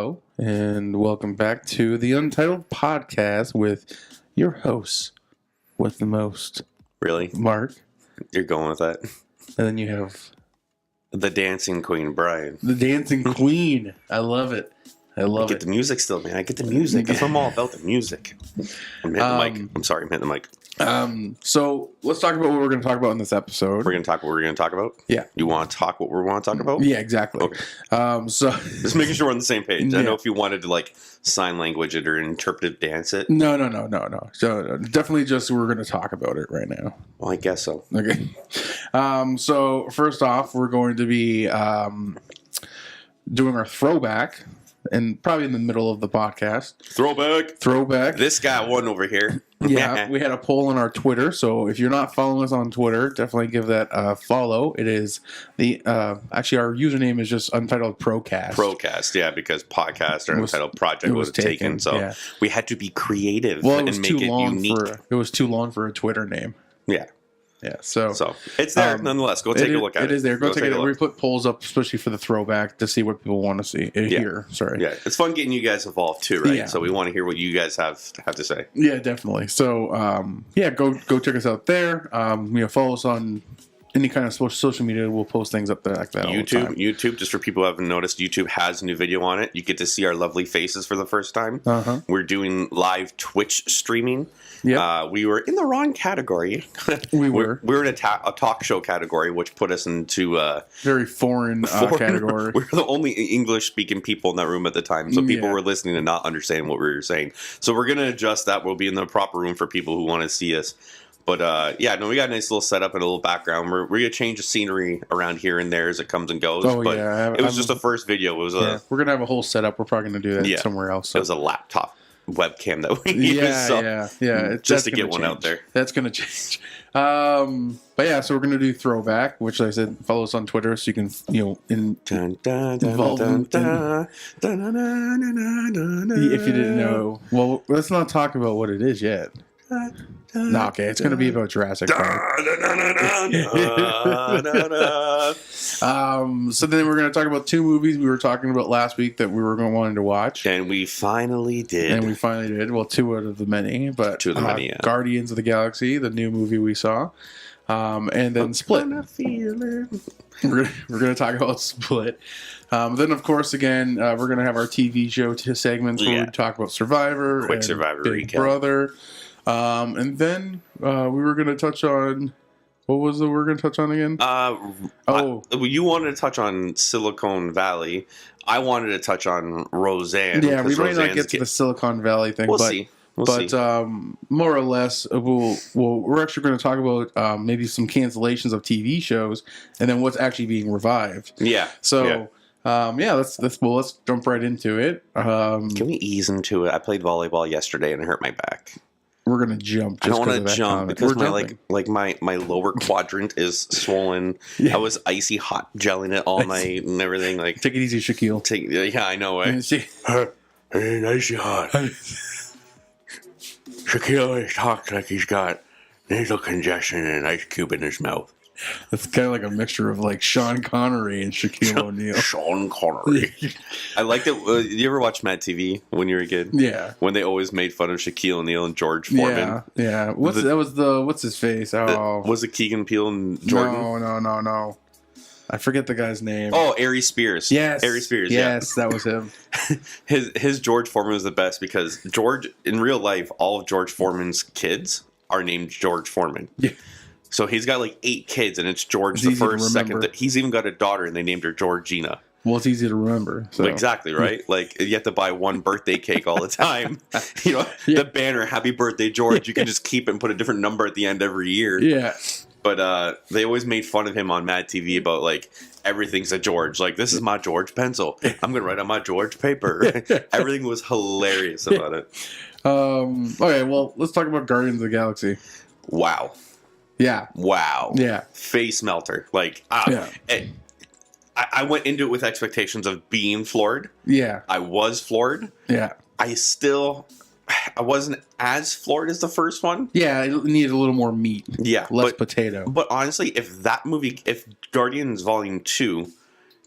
Hello, and welcome back to the Untitled Podcast with your hosts with the most. Really? Mark. You're going with that? And then you have... The Dancing Queen, Brian. The Dancing Queen. I love it. I get the music still, man. I get the music. That's what I'm all about, the music. I'm hitting the mic. I'm sorry, I'm hitting the mic. So let's talk about what we're going to talk about in this episode. We're going to talk what we're going to talk about? Yeah. You want to talk what we want to talk about? Yeah, exactly. Okay. So just making sure we're on the same page. Yeah. I know if you wanted to like sign language it or interpretive dance it. No. So definitely just we're going to talk about it right now. Well, I guess so. Okay. So first off, we're going to be doing our throwback. And probably in the middle of the podcast. Throwback. This guy won over here. Yeah, we had a poll on our Twitter. So if you're not following us on Twitter, definitely give that a follow. It is the actually our username is just Untitled Procast. Procast, yeah, because podcast or Untitled Project was taken. So we had to be creative and make it unique. It was too long for a Twitter name. Yeah. Yeah, so it's there nonetheless. Go take a look at it. It is there. Go take a look. We put polls up, especially for the throwback, to see what people want to see hear. Sorry. Yeah, it's fun getting you guys involved too, right? Yeah. So we want to hear what you guys have to say. Yeah, definitely. So go check us out there. Follow us on any kind of social media. We'll post things up there like that. YouTube, just for people who haven't noticed, YouTube has a new video on it. You get to see our lovely faces for the first time. We're doing live Twitch streaming. Yeah, we were in the wrong category. We were in a talk show category, which put us into very foreign category. We were the only English speaking people in that room at the time, so people were listening and not understanding what we were saying. So we're gonna adjust that. We'll be in the proper room for people who want to see us. But we got a nice little setup and a little background. We're gonna change the scenery around here and there as it comes and goes. It was just a first video. It was we're gonna have a whole setup. We're probably gonna do that somewhere else. So. It was a laptop webcam that we used. Just to get one out there. That's gonna change. But yeah, so we're gonna do throwback, which like I said, follow us on Twitter so you can involve if you didn't know. Well, let's not talk about what it is yet. No, okay, it's going to be about Jurassic Park. So then we're going to talk about two movies we were talking about last week that we were wanting to watch. And we finally did. Well, two out of the many. But two of the many, yeah. Guardians of the Galaxy, the new movie we saw. And then Split. We're going to talk about Split. Then, of course, again, we're going to have our TV show segments where we talk about Survivor. Quick Survivor Big recap. Brother. And then we were going to touch on... What was it we were going to touch on again? You wanted to touch on Silicon Valley. I wanted to touch on Roseanne. Yeah, we might not get to the Silicon Valley thing. We'll see. More or less, we're actually going to talk about maybe some cancellations of TV shows and then what's actually being revived. Yeah. So... let's jump right into it. Can we ease into it? I played volleyball yesterday and it hurt my back. We're gonna jump. I don't want to jump because my lower quadrant is swollen. Yeah. I was icy hot gelling it all night and everything. Like, take it easy, Shaquille. Yeah, I know. Hey, icy hot. Shaquille talks like he's got nasal congestion and an ice cube in his mouth. It's kind of like a mixture of like Sean Connery and Shaquille O'Neal. Sean Connery. I liked it. You ever watch Mad TV when you were a kid? Yeah. When they always made fun of Shaquille O'Neal and George Foreman. Yeah. What's his face? Oh, was it Keegan Peele and Jordan? No. I forget the guy's name. Oh, Ari Spears. Yes. Ari Spears. Yes, that was him. His George Foreman was the best because George, in real life, all of George Foreman's kids are named George Foreman. Yeah. So he's got like 8 kids, and it's George the first, second. He's even got a daughter, and they named her Georgina. Well, it's easy to remember. So. Exactly, right? Like, you have to buy one birthday cake all the time. The banner, Happy Birthday, George, you can just keep it and put a different number at the end every year. Yeah. But they always made fun of him on Mad TV about, like, everything's a George. Like, this is my George pencil. I'm going to write on my George paper. Everything was hilarious about it. Okay, well, let's talk about Guardians of the Galaxy. Wow. Yeah. Wow. Yeah. Face melter. Like, I went into it with expectations of being floored. Yeah. I was floored. Yeah. I wasn't as floored as the first one. Yeah, it needed a little more meat. Yeah. Less potato. But honestly, if Guardians Volume 2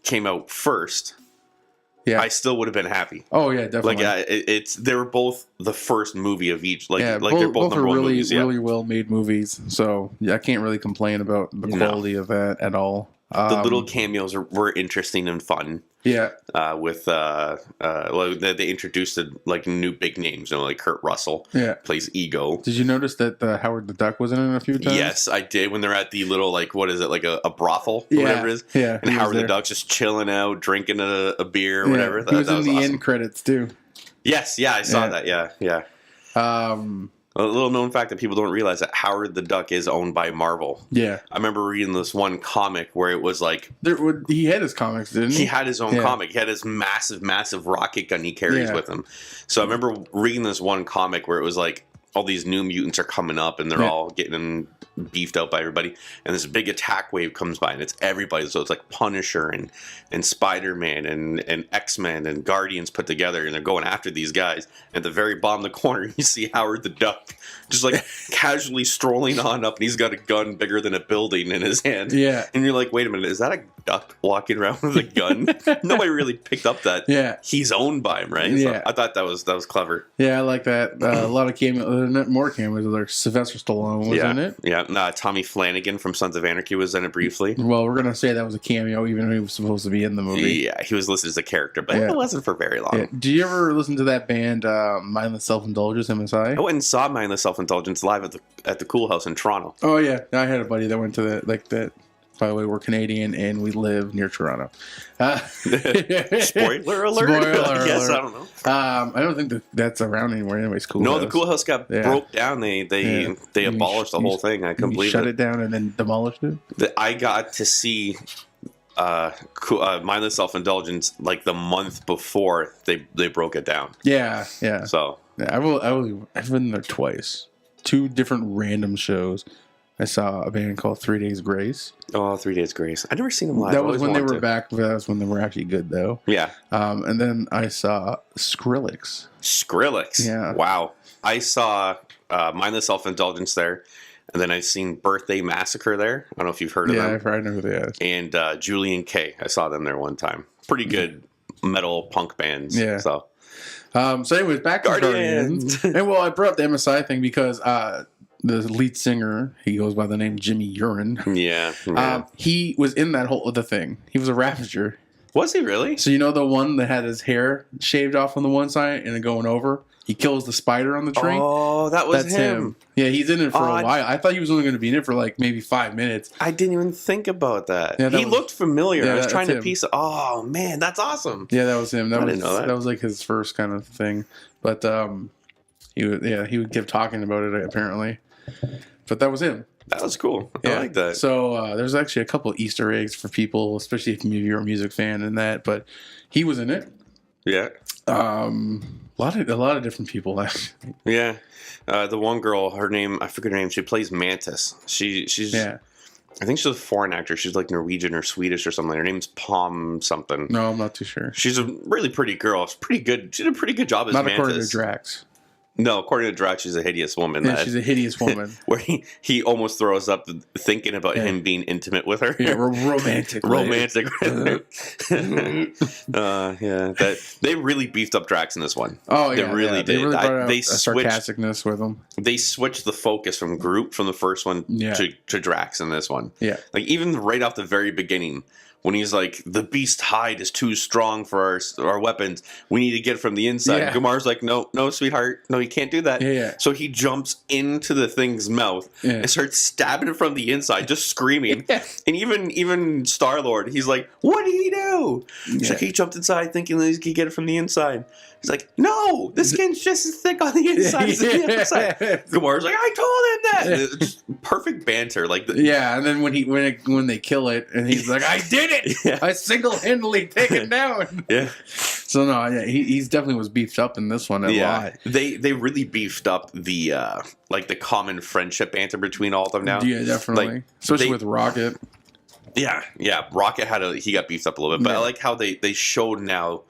came out first, Yeah. I still would have been happy. Oh yeah, definitely. Like they were both the first movie of each. Like they're both number are one really movies. Yeah. really well made movies. So yeah, I can't really complain about the quality of that at all. The little cameos were interesting and fun. Yeah. They introduced like new big names, like Kurt Russell. Yeah. Plays Ego. Did you notice that Howard the Duck was in it a few times? Yes, I did. When they're at the little what is it, like a brothel or whatever it is. Yeah. And Howard the Duck's just chilling out, drinking a beer or whatever. He was in the awesome. end credits too. Yes, I saw that. Yeah. A little known fact that people don't realize that Howard the Duck is owned by Marvel. Yeah. I remember reading this one comic where it was like... he had his comics, didn't he? He had his own comic. He had his massive rocket gun he carries with him. So I remember reading this one comic where it was like all these new mutants are coming up and they're all getting beefed out by everybody. And this big attack wave comes by and it's everybody. So it's like Punisher and Spider-Man and X-Men and Guardians put together and they're going after these guys. At the very bottom of the corner, you see Howard the Duck just like casually strolling on up and he's got a gun bigger than a building in his hand. Yeah. And you're like, wait a minute, is that a duck walking around with a gun? Nobody really picked up that he's owned by him, right? Yeah. So I thought that was clever. Yeah, I like that. A lot of cameos, more cameos. Like Sylvester Stallone was in it. Yeah. Tommy Flanagan from Sons of Anarchy was in it briefly. Well, we're gonna say that was a cameo, even though he was supposed to be in the movie. Yeah, he was listed as a character, but it wasn't for very long. Yeah. Do you ever listen to that band, Mindless Self-Indulgence, MSI? I went and saw Mindless Self-Indulgence live at the Cool House in Toronto. Oh yeah, I had a buddy that went to that. By the way, we're Canadian and we live near Toronto. Spoiler alert! Yes, I don't know. I don't think that's around anymore. Anyways, Cool House. No, the Cool House got broke down. They abolished the whole thing. I couldn't believe shut it down and then demolished it. I got to see Mindless Self-Indulgence like the month before they broke it down. Yeah. So I've been there twice. 2 different random shows. I saw a band called 3 Days Grace. Oh, 3 Days Grace. I've never seen them live. That was when they were back. That was when they were actually good, though. Yeah. And then I saw Skrillex. Yeah. Wow. I saw Mindless Self-Indulgence there. And then I've seen Birthday Massacre there. I don't know if you've heard of them. Yeah, I know who they are. And Julian K. I saw them there one time. Pretty good metal punk bands. Yeah. So anyways, back to Guardians. And well, I brought up the MSI thing because the lead singer, he goes by the name Jimmy Urine. Yeah. He was in that whole other thing. He was a Ravager. Was he really? So you know the one that had his hair shaved off on the one side and then going over? He kills the spider on the tree. Oh, that's him. Yeah, he's in it for a while. I thought he was only going to be in it for like maybe 5 minutes. I didn't even think about that. Yeah, he looked familiar. Yeah, I was trying to him. piece it. Oh, man, that's awesome. Yeah, that was him. I didn't know that. That was like his first kind of thing. But he would keep talking about it apparently. But that was him. That was cool. I like that. So there's actually a couple of Easter eggs for people, especially if you're a music fan and that. But he was in it. Yeah. A lot of different people. Actually. Yeah. The one girl, her name, I forget her name. She plays Mantis. She's. Yeah. I think she's a foreign actor. She's like Norwegian or Swedish or something. Her name's Palm something. No, I'm not too sure. She's a really pretty girl. She's pretty good. She did a pretty good job as Not Mantis. according to Drax. No, according to Drax, she's a hideous woman. Yeah, she's a hideous woman. Where he almost throws up thinking about him being intimate with her. Yeah, romantic. Romantic. They really beefed up Drax in this one. Oh, yeah. They really did. They really brought out they a sarcasticness with him. They switched the focus from Groot from the first one to Drax in this one. Yeah. Like, even right off the very beginning, when he's like, the beast hide is too strong for our weapons. We need to get it from the inside. Yeah. Gumar's like, no, sweetheart. No, you can't do that. Yeah. So he jumps into the thing's mouth and starts stabbing it from the inside, just screaming. And even Star-Lord, he's like, what did he do? He's like, he jumped inside thinking that he could get it from the inside. He's like, no, the skin's just as thick on the inside as the outside. Gumar's like, I told him that. It's just perfect banter. And then when they kill it, and he's like, I did it. Yeah. I single-handedly take it down. Yeah. So no, he's definitely was beefed up in this one a lot. They really beefed up the the common friendship banter between all of them now. Yeah, definitely. Especially with Rocket. Yeah. Rocket he got beefed up a little bit, but I like how they showed now.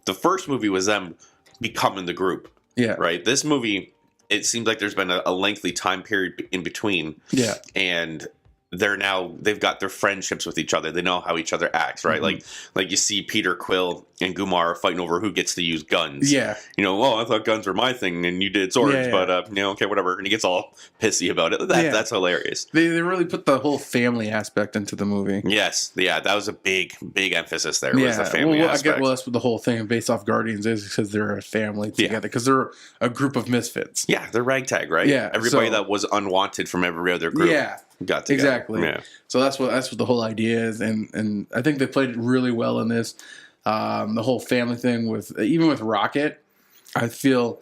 The first movie was them becoming the group. Yeah. Right? This movie, it seems like there's been a lengthy time period in between. Yeah. And they've got their friendships with each other. They know how each other acts, right? Like you see Peter Quill and Gumar are fighting over who gets to use guns. Yeah. Oh, I thought guns were my thing and you did swords, but okay, whatever. And he gets all pissy about it. That's hilarious. They really put the whole family aspect into the movie. Yes. Yeah, that was a big emphasis there. Was the family aspect. That's what the whole thing based off Guardians is, because they're a family together, because they're a group of misfits. Yeah, they're ragtag, right? Yeah. Everybody that was unwanted from every other group. Yeah. Got together. Exactly. Yeah. So that's what the whole idea is, and I think they played it really well in this. The whole family thing with Rocket, I feel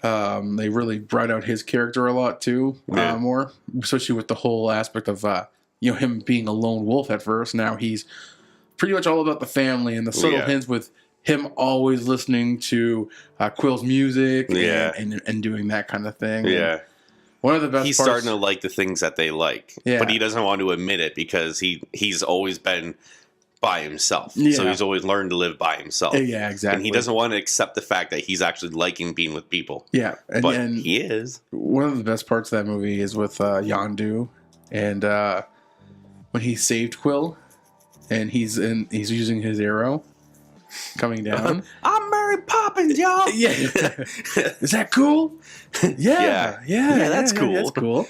they really brought out his character a lot too, more, especially with the whole aspect of him being a lone wolf at first. Now he's pretty much all about the family, and the subtle hints with him always listening to Quill's music and doing that kind of thing. Yeah. And one of the best he's parts, starting to like the things that they like, but he doesn't want to admit it because he's always been by himself. So he's always learned to live by himself. Yeah, exactly. And he doesn't want to accept the fact that he's actually liking being with people. Yeah. But he is. One of the best parts of that movie is with Yondu, and when he saved Quill and he's using his arrow coming down. I'm Mary Poppins, y'all. Yeah. Is that cool? Yeah, that's cool. That's cool.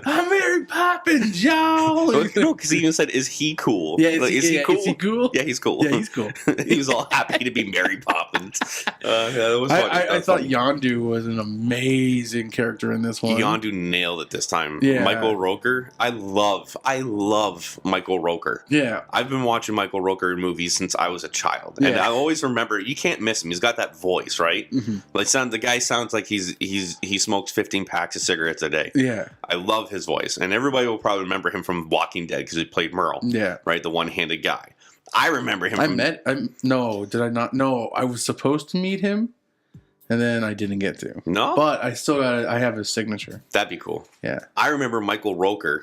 I'm Mary Poppins, y'all. No, because he even said, "Is he cool? Yeah, is he cool? Is he cool? Yeah, he's cool. Yeah, he's cool. He was all happy to be Mary Poppins. That was funny. I thought Yondu was an amazing character in this one. Yondu nailed it this time. Yeah. Michael Rooker. I love Michael Rooker. Yeah. I've been watching Michael Rooker movies since I was a child, and I always remember you can't miss him. He's got that voice, right? Mm-hmm. Like the guy sounds like he smokes 15 packs of cigarettes a day. Yeah. I love his voice. And everybody will probably remember him from Walking Dead because he played Merle. Yeah. Right? The one-handed guy. I remember him did I not? No, I was supposed to meet him, and then I didn't get to. No? But I have his signature. That'd be cool. Yeah. I remember Michael Rooker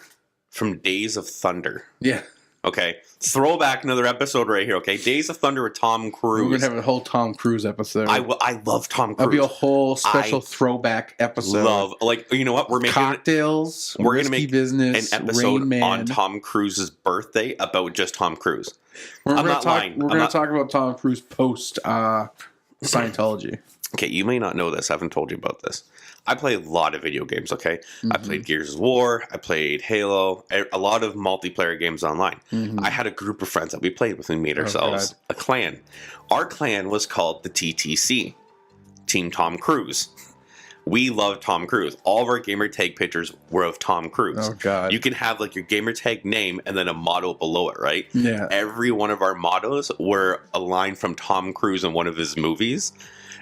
from Days of Thunder. Yeah. Okay. Throwback, another episode right here, okay? Days of Thunder with Tom Cruise. We're going to have a whole Tom Cruise episode. I love Tom Cruise. That'll be a whole special throwback episode. You know what? We're making cocktails, we're going to make business, an episode on Tom Cruise's birthday about just Tom Cruise. We're going to talk about Tom Cruise post Scientology. Okay, you may not know this. I haven't told you about this. I play a lot of video games, okay? Mm-hmm. I played Gears of War. I played Halo. A lot of multiplayer games online. Mm-hmm. I had a group of friends that we played with. We made ourselves a clan. Our clan was called the TTC, Team Tom Cruise. We love Tom Cruise. All of our gamer tag pictures were of Tom Cruise. Oh, God. You can have like your gamer tag name and then a motto below it, right? Yeah. Every one of our mottos were a line from Tom Cruise in one of his movies.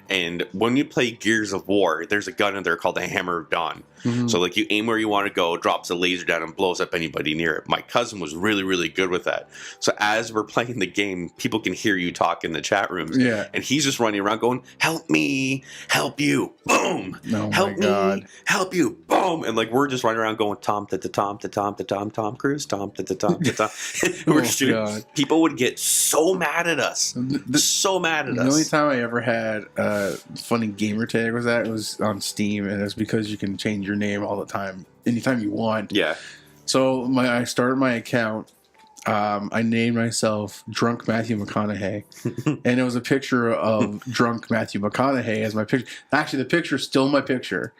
And when you play Gears of War, there's a gun in there called the Hammer of Dawn. Mm-hmm. So, like, you aim where you want to go, drops a laser down, and blows up anybody near it. My cousin was really, really good with that. So, as we're playing the game, people can hear you talk in the chat rooms. Yeah. And he's just running around going, help me, help you, boom. Oh, help me, help you, boom. And, like, we're just running around going, Tom Cruise, Tom We're shooting. God. People would get so mad at us. So mad at us. The only time I ever had funny gamer tag was on Steam, and it's because you can change your name all the time, anytime you want. Yeah. So I started my account. I named myself Drunk Matthew McConaughey, and it was a picture of Drunk Matthew McConaughey as my picture. Actually, the picture's still my picture.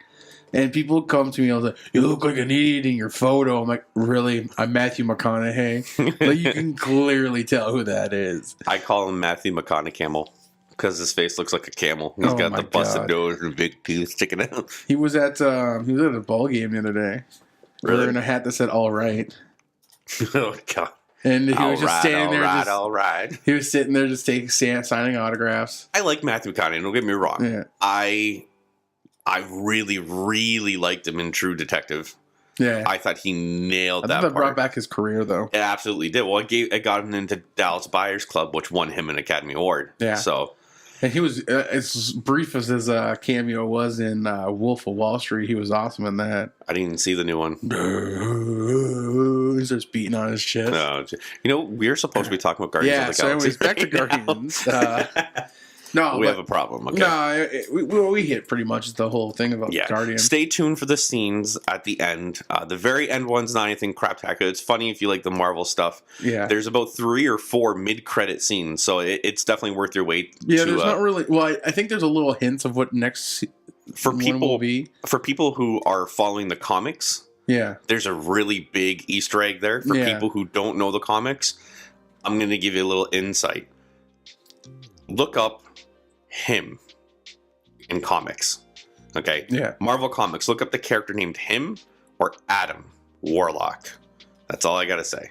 And people come to me and they're like, you look like an idiot in your photo. I'm like, really? I'm Matthew McConaughey? Like, you can clearly tell who that is. I call him Matthew McConaughey because his face looks like a camel. He's got the busted nose and big teeth sticking out. He was at a ball game the other day. Really? Wearing a hat that said "All Right." Oh, God. And he was just standing there. All right. He was sitting there just signing autographs. I like Matthew McConaughey. Don't get me wrong. Yeah. I really, really liked him in True Detective. Yeah. I thought he nailed that part. That brought back his career, though. It absolutely did. Well, it got him into Dallas Buyers Club, which won him an Academy Award. Yeah. So, and he was, as brief as his cameo was in Wolf of Wall Street, he was awesome in that. I didn't even see the new one. He starts beating on his chest. No, we are supposed to be talking about Guardians of the Galaxy. So anyways, back to Guardians. No, we have a problem. Okay. No, we hit pretty much the whole thing about Guardians. Stay tuned for the scenes at the end. The very end one's not anything craptacular. It's funny if you like the Marvel stuff. Yeah. There's about 3 or 4 mid-credit scenes, so it's definitely worth your wait. Yeah, there's not really... Well, I think there's a little hints of what next one will be. For people who are following the comics... Yeah. There's a really big Easter egg there. For people who don't know the comics, I'm going to give you a little insight. Look up him in comics. Okay? Yeah. Marvel Comics. Look up the character named him or Adam Warlock. That's all I got to say.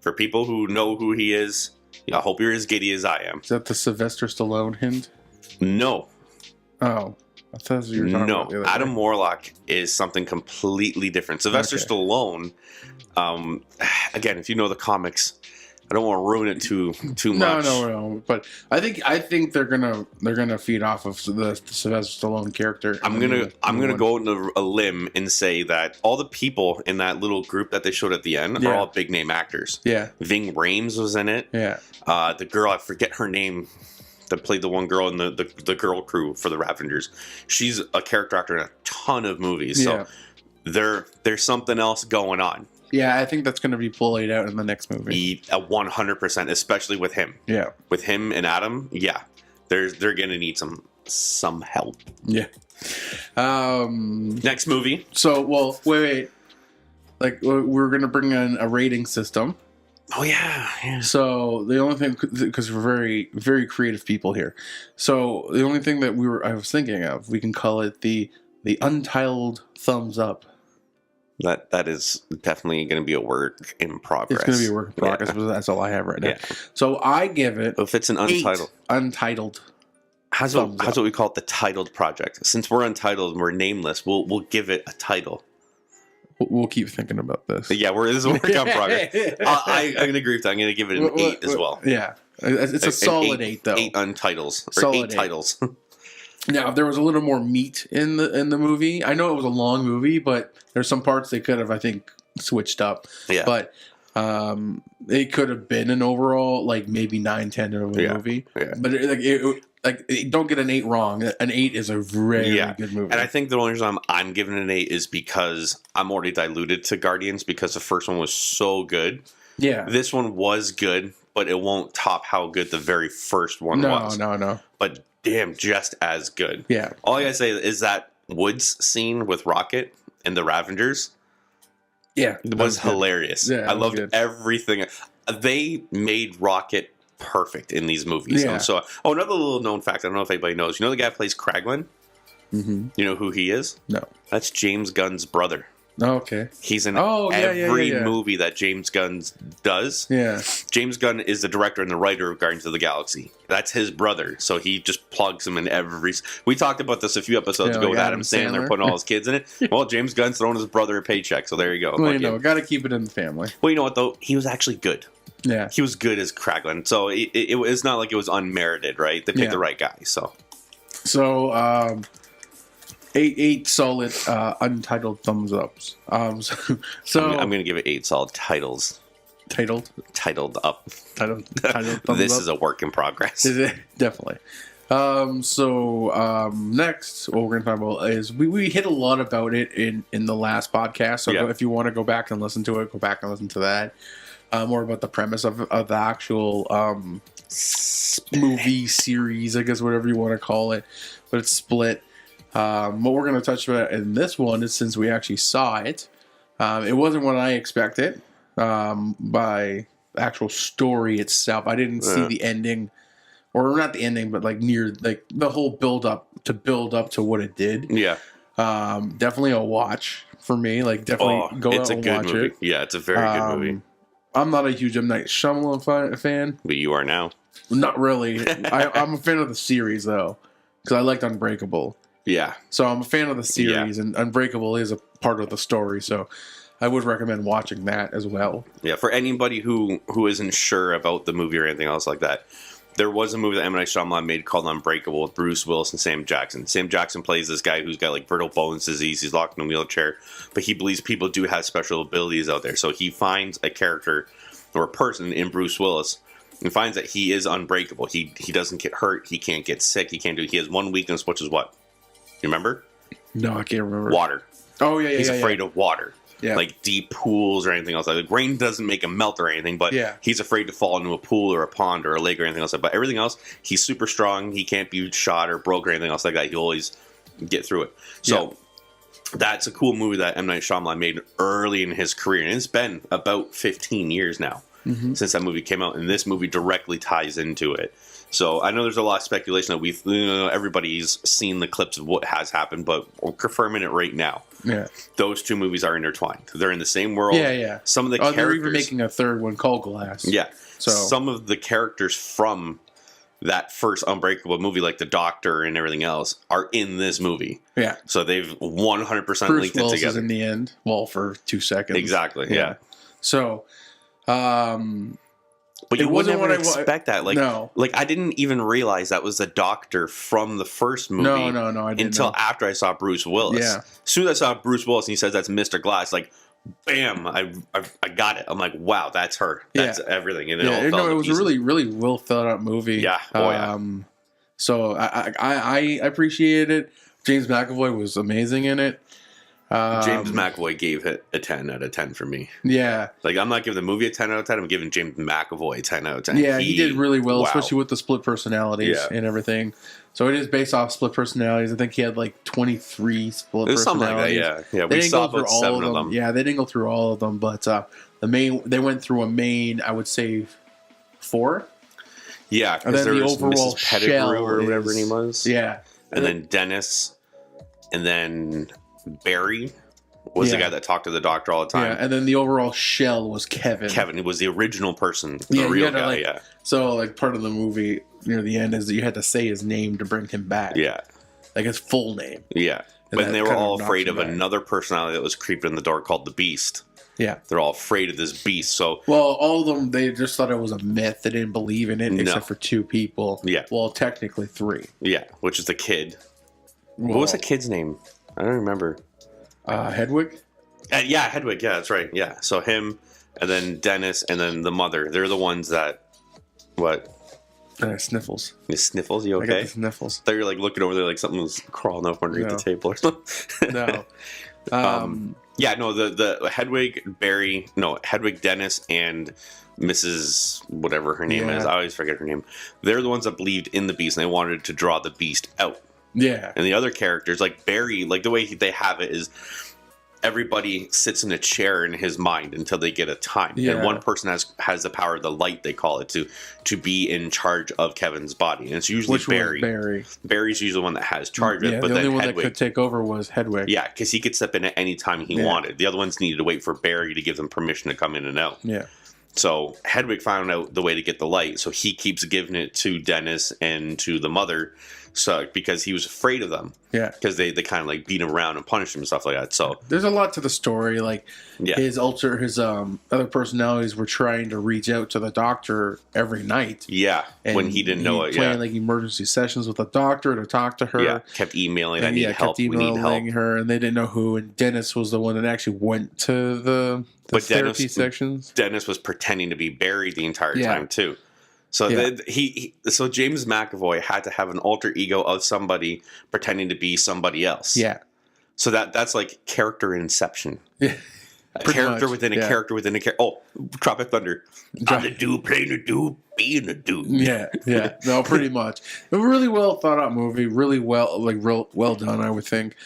For people who know who he is, I hope you're as giddy as I am. Is that the Sylvester Stallone hint? No. Oh. I thought you were talking about the other Adam Warlock is something completely different. Sylvester Stallone, again, if you know the comics, I don't want to ruin it too much. No. But I think they're gonna feed off of the Sylvester Stallone character. I'm gonna go on a limb and say that all the people in that little group that they showed at the end are all big name actors. Yeah. Ving Rhames was in it. Yeah. The girl, I forget her name, that played the one girl in the girl crew for the Ravengers. She's a character actor in a ton of movies. So there's something else going on. Yeah, I think that's going to be played out in the next movie. 100%, especially with him. Yeah. With him and Adam, they're going to need some help. Yeah. Next movie. So, well, wait. Like, we're going to bring in a rating system. Oh, yeah. So, the only thing, because we're very, very creative people here. So, the only thing that I was thinking of, we can call it the Untitled Thumbs Up. That is definitely going to be a work in progress. It's going to be a work in progress, but that's all I have right now. Yeah. So, I give it if it's an untitled. Untitled. How's what we call it, the titled project. Since we're untitled and we're nameless, we'll give it a title. We'll keep thinking about this. Yeah, this is a work in progress. I'm going to agree with that. I'm going to give it an 8 as well. Yeah. It's a solid 8, though. 8 untitles. Or solid 8 titles. Now, if there was a little more meat in the movie, I know it was a long movie, but there's some parts they could have, I think, switched up. Yeah. But it could have been an overall, like, maybe 9-10 of a movie. Yeah. But don't get an 8 wrong. An 8 is a very good movie. And I think the only reason I'm giving it an 8 is because I'm already diluted to Guardians because the first one was so good. Yeah. This one was good, but it won't top how good the very first one was. No. But damn, just as good. Yeah. All I gotta say is that Woods scene with Rocket and the Ravengers. Yeah. It was hilarious. Yeah, I loved everything. They made Rocket perfect in these movies. Yeah. So, another little known fact. I don't know if anybody knows. You know the guy who plays Kraglin? Mm-hmm. You know who he is? No. That's James Gunn's brother. Oh, okay. He's in every movie that James Gunn does. Yeah. James Gunn is the director and the writer of Guardians of the Galaxy. That's his brother, so he just plugs him in every... We talked about this a few episodes ago with Adam Sandler putting all his kids in it. Well, James Gunn's throwing his brother a paycheck, so there you go. Well, got to keep it in the family. Well, you know what, though? He was actually good. Yeah. He was good as Kraglin, so it's not like it was unmerited, right? They picked the right guy, so... So, 8 solid untitled thumbs ups. So I'm going to give it 8 solid titles. Titled up. Titled thumbs This up. is a work in progress. Definitely. Next, what we're going to talk about is we hit a lot about it in the last podcast. So if you want to go back and listen to it, go back and listen to that. More about the premise of the actual movie series, I guess, whatever you want to call it. But it's split. What we're going to touch about in this one is, since we actually saw it, it wasn't what I expected by the actual story itself. I didn't see the ending, or not the ending, but like the whole build up to what it did. Yeah. Definitely a watch for me. Like, definitely go out and watch it. Yeah, it's a very good movie. I'm not a huge M. Night Shyamalan fan. But you are now. Not really. I'm a fan of the series, though, because I liked Unbreakable. Yeah. So I'm a fan of the series, and Unbreakable is a part of the story, so I would recommend watching that as well. Yeah, for anybody who isn't sure about the movie or anything else like that, there was a movie that M. Night Shyamalan made called Unbreakable with Bruce Willis and Sam Jackson. Sam Jackson plays this guy who's got like brittle bones disease. He's locked in a wheelchair, but he believes people do have special abilities out there. So he finds a character or a person in Bruce Willis and finds that he is unbreakable. He doesn't get hurt. He can't get sick. He has one weakness, which is what? You remember? No, I can't remember. Water. Oh, yeah, He's afraid of water. Yeah. Like deep pools or anything else. Like, the rain doesn't make him melt or anything, but he's afraid to fall into a pool or a pond or a lake or anything else. But everything else, he's super strong. He can't be shot or broke or anything else like that. He'll always get through it. So that's a cool movie that M. Night Shyamalan made early in his career. And it's been about 15 years now since that movie came out. And this movie directly ties into it. So I know there's a lot of speculation that everybody's seen the clips of what has happened, but we're confirming it right now. Yeah, those two movies are intertwined. They're in the same world. Yeah. Some of the characters. They're even making a third one called Glass. Yeah. So some of the characters from that first Unbreakable movie, like the Doctor and everything else, are in this movie. Yeah. So they've 100% Bruce linked Willis it together. Is in the end. Well, for 2 seconds. Exactly. Yeah. So, but you wouldn't ever expect that. Like, no. Like, I didn't even realize that was the Doctor from the first movie. No, I didn't until after I saw Bruce Willis. Yeah. As soon as I saw Bruce Willis and he says that's Mr. Glass, like, bam, I got it. I'm like, wow, that's her. That's everything. And it was a really, really well thought out movie. Yeah. So I appreciated it. James McAvoy was amazing in it. James McAvoy gave it a 10 out of 10 for me. Yeah. Like, I'm not giving the movie a 10 out of 10. I'm giving James McAvoy a 10 out of 10. Yeah, he did really well, especially with the split personalities and everything. So it is based off split personalities. I think he had like 23 split personalities. Something like that, yeah. We saw about 7 of them. Yeah, they didn't go through all of them, but they went through a main, I would say, 4. Yeah, and then the overall Mrs. Pettigrew or whatever her name was. Yeah. And then Dennis, and then Barry was the guy that talked to the Doctor all the time. Yeah, and then the overall shell was Kevin. Kevin, it was the original person, the real guy, So, like, part of the movie near the end is that you had to say his name to bring him back. Yeah. Like, his full name. Yeah. But they were all afraid of another personality that was creeping in the door called the Beast. Yeah. They're all afraid of this beast. So, well, all of them, they just thought it was a myth. They didn't believe in it, except for 2 people. Yeah. Well, technically 3. Yeah, which is the kid. Well, what was the kid's name? I don't remember. Hedwig? Yeah, Hedwig. Yeah, that's right. Yeah. So him, and then Dennis, and then the mother. They're the ones that... What? Sniffles. Sniffles? You okay? I got the sniffles. Thought you were like looking over there like something was crawling up underneath the table or something. No. Yeah, no, the Hedwig, Barry, no, Hedwig, Dennis, and Mrs. whatever her name is. I always forget her name. They're the ones that believed in the beast, and they wanted to draw the beast out. Yeah. And the other characters, like Barry, like the way they have it is everybody sits in a chair in his mind until they get a time. Yeah. And one person has the power of the light, they call it, to be in charge of Kevin's body. And it's usually Barry. Barry's usually the one that has charge of it. But the only one Hedwig, that could take over was Hedwig. Yeah, because he could step in at any time he wanted. The other ones needed to wait for Barry to give them permission to come in and out. Yeah. So Hedwig found out the way to get the light, so he keeps giving it to Dennis and to the mother, so because he was afraid of them. Yeah, because they kind of like beat him around and punish him and stuff like that. So there's a lot to the story. Like his other personalities were trying to reach out to the Doctor every night. Yeah, when he didn't know it. Playing like emergency sessions with the Doctor to talk to her. Yeah, kept emailing. I need help. We need help. Her, and they didn't know who. And Dennis was the one that actually went to the therapy sections. Dennis was pretending to be Barry the entire time too. So so James McAvoy had to have an alter ego of somebody pretending to be somebody else. Yeah. So that's like character inception. Yeah. A character within a character within a character. Oh, Tropic Thunder. I'm the dude playing the dude, being the dude. Yeah. No, pretty much. A really well thought out movie. Really well, well done, I would think.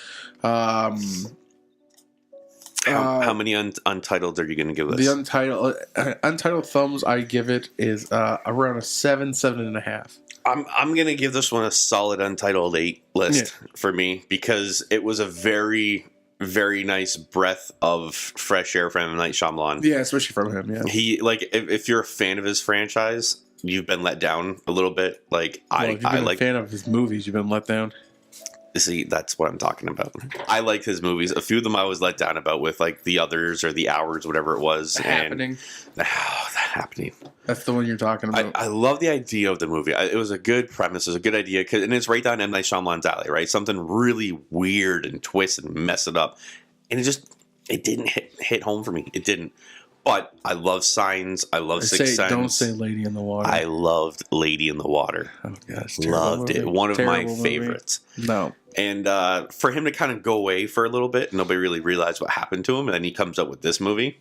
How many Untitled are you going to give this? The Untitled thumbs I give it is around a 7.5. I'm going to give this one a solid Untitled 8 list for me, because it was a very, very nice breath of fresh air from M. Night Shyamalan. Yeah, especially from him. Yeah, he if you're a fan of his franchise, you've been let down a little bit. Like if you've been a fan of his movies, you've been let down. See, that's what I'm talking about. I like his movies. A few of them I was let down about with like The Others or The Hours, whatever it was. The Happening. That Happening. That's the one you're talking about. I love the idea of the movie. It was a good premise. It was a good idea. And it's right down M. Night Shyamalan's alley, right? Something really weird and twist and mess it up. And it didn't hit home for me. It didn't. But I love Signs. I love Sixth Sense. Don't say Lady in the Water. I loved Lady in the Water. Oh, gosh. Loved it. One of my favorites. No. And for him to kind of go away for a little bit, nobody really realized what happened to him. And then he comes up with this movie.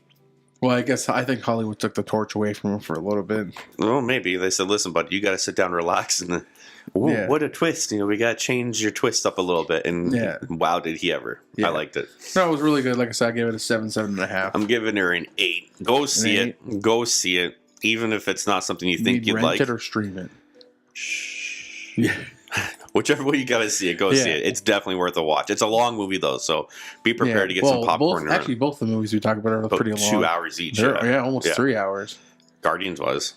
Well, I think Hollywood took the torch away from him for a little bit. Well, maybe. They said, listen, bud, you got to sit down and relax. And what a twist. We got to change your twist up a little bit. And wow, did he ever. I liked it. No, it was really good. Like I said, I gave it a 7.5. I'm giving her an 8. Go see it. Go see it. Even if it's not something you think you'd like. Rent it or stream it. Shh. Yeah. Whichever way you got to see it, go see it. It's definitely worth a watch. It's a long movie, though, so be prepared to get some popcorn. Both the movies we talk about are pretty long. 2 hours each. Almost 3 hours. Guardians was.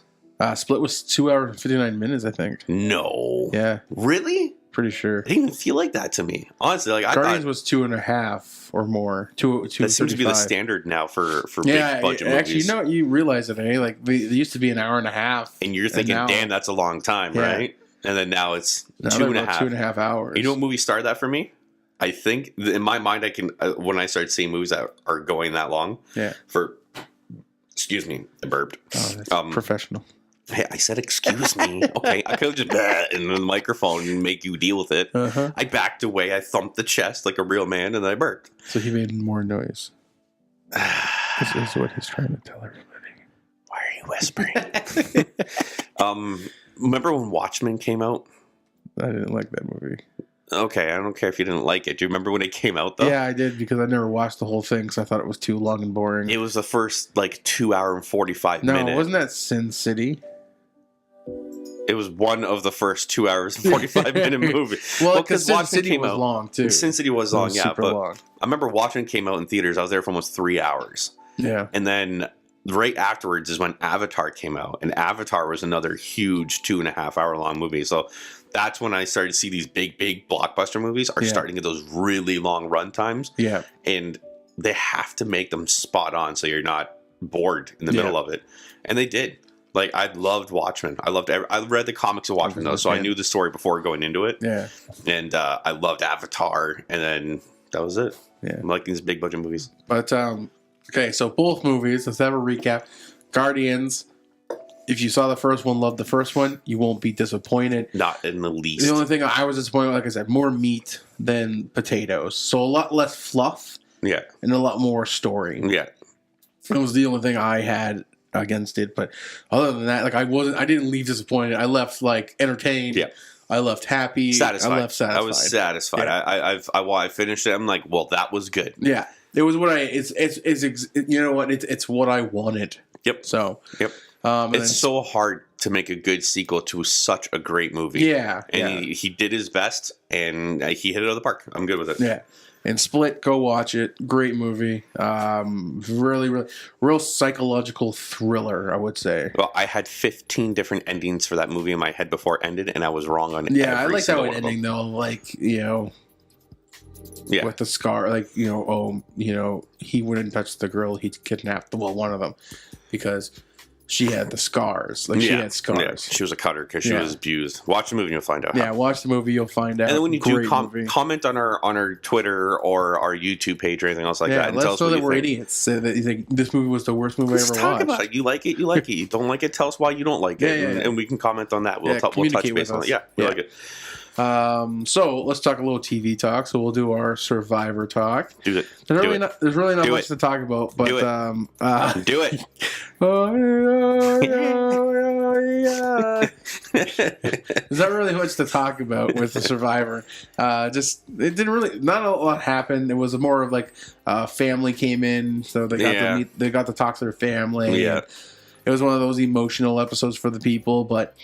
Split was 2 hours and 59 minutes, I think. No. Yeah. Really? Pretty sure. It didn't even feel like that to me. Honestly, like Guardians was 2.5 or more. That seems to be the standard now for big budget movies. Actually, you realize it, eh? Like, they used to be an hour and a half. And you're thinking, damn, that's a long time, right? And then now it's 2.5. 2.5 hours. You know what movie started that for me? I think in my mind, I can when I start seeing movies that are going that long. Yeah. Excuse me, I burped. Oh, that's professional. Hey, I said excuse me. Okay, I could have just in the microphone and make you deal with it. Uh-huh. I backed away. I thumped the chest like a real man, and then I burped. So he made more noise. This is what he's trying to tell everybody. Why are you whispering? Remember when Watchmen came out? I didn't like that movie. Okay, I don't care if you didn't like it. Do you remember when it came out, though? Yeah, I did, because I never watched the whole thing because I thought it was too long and boring. It was the first, 2 hour and 45 minutes. No, wasn't that Sin City? It was one of the first 2 hours and 45 minute movies. Well, because Sin City was long, too. Sin City was long, yeah. Super long. I remember watching it came out in theaters. I was there for almost 3 hours. Yeah. And then right afterwards is when Avatar came out. And Avatar was another huge 2.5 hour long movie. So that's when I started to see these big blockbuster movies are starting at those really long run times. Yeah. And they have to make them spot on so you're not bored in the middle of it. And they did. Like, I loved Watchmen. I read the comics of Watchmen, though, so I knew the story before going into it. Yeah. And I loved Avatar, and then that was it. Yeah. I'm liking these big budget movies. But, okay, so both movies, let's have a recap. Guardians, if you saw the first one, loved the first one, you won't be disappointed. Not in the least. The only thing I was disappointed with, like I said, more meat than potatoes. So a lot less fluff. Yeah. And a lot more story. Yeah. That was the only thing I had against it, but other than that, I didn't leave disappointed. I left entertained. Yeah. I left happy. Satisfied. I left satisfied. I was satisfied. Yeah. I finished it. I'm like, well, that was good. Yeah, it was what you know what, it's what I wanted. Yep. So yep. It's so hard to make a good sequel to such a great movie. Yeah. And he did his best, and he hit it out of the park. I'm good with it. Yeah. And Split, go watch it. Great movie. Really, real psychological thriller, I would say. Well, I had 15 different endings for that movie in my head before it ended, and I was wrong on every I like single that ending, though. With the scar, he wouldn't touch the girl he kidnapped. Well, one of them, because she had the scars. She had scars. Yeah. She was a cutter because she was abused. Watch the movie and you'll find out. Yeah, watch the movie, you'll find out. And then when you do comment on our Twitter or our YouTube page or anything else like that, and let tell us know that we're idiots. Say that you think this movie was the worst movie I ever watched. Talk about it. You like it, you like it. You don't like it, tell us why you don't like it, and we can comment on that. We'll touch base on it. Yeah, we like it. So let's talk a little TV talk. So we'll do our Survivor talk. Do it. There's really not much to talk about, but do it. There's not really much to talk about with the Survivor. It didn't really, not a lot happened. It was more of family came in, so they got to talk to their family. Yeah. It was one of those emotional episodes for the people, but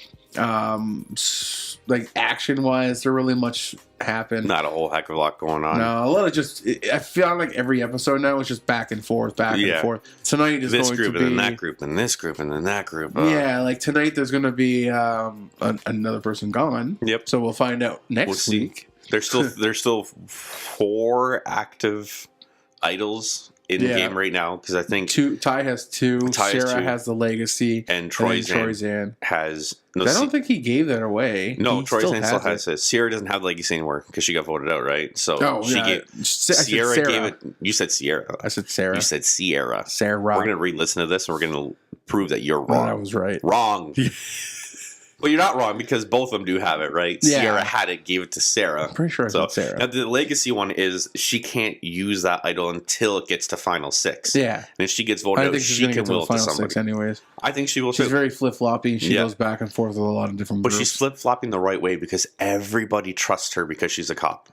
action wise, there really much happened. Not a whole heck of a lot going on. No, a lot of I feel like every episode now is just back and forth. Tonight is this going group to be and then that group and this group and then that group. Yeah, tonight there's going to be another person gone. Yep. So we'll find out next week. There's still 4 active idols in game right now because I think Ty has two. Sarah has the legacy, and Troyzan has. No, I don't think he gave that away. No, Troyzan still has it. Sierra doesn't have legacy anymore because she got voted out, right? So Sierra gave it. You said Sierra. I said Sarah. You said Sierra. Sarah. We're gonna re-listen to this and we're gonna prove that you're wrong. I was right. Wrong. Well, you're not wrong because both of them do have it, right? Yeah. Sierra had it, gave it to Sarah. I'm pretty sure I said Sarah. Now, the legacy one is she can't use that idol until it gets to Final 6. Yeah. And if she gets voted out, she can will it to somebody. 6 anyways. I think she will She's very flip-floppy. She goes back and forth with a lot of different groups. But she's flip-flopping the right way because everybody trusts her because she's a cop.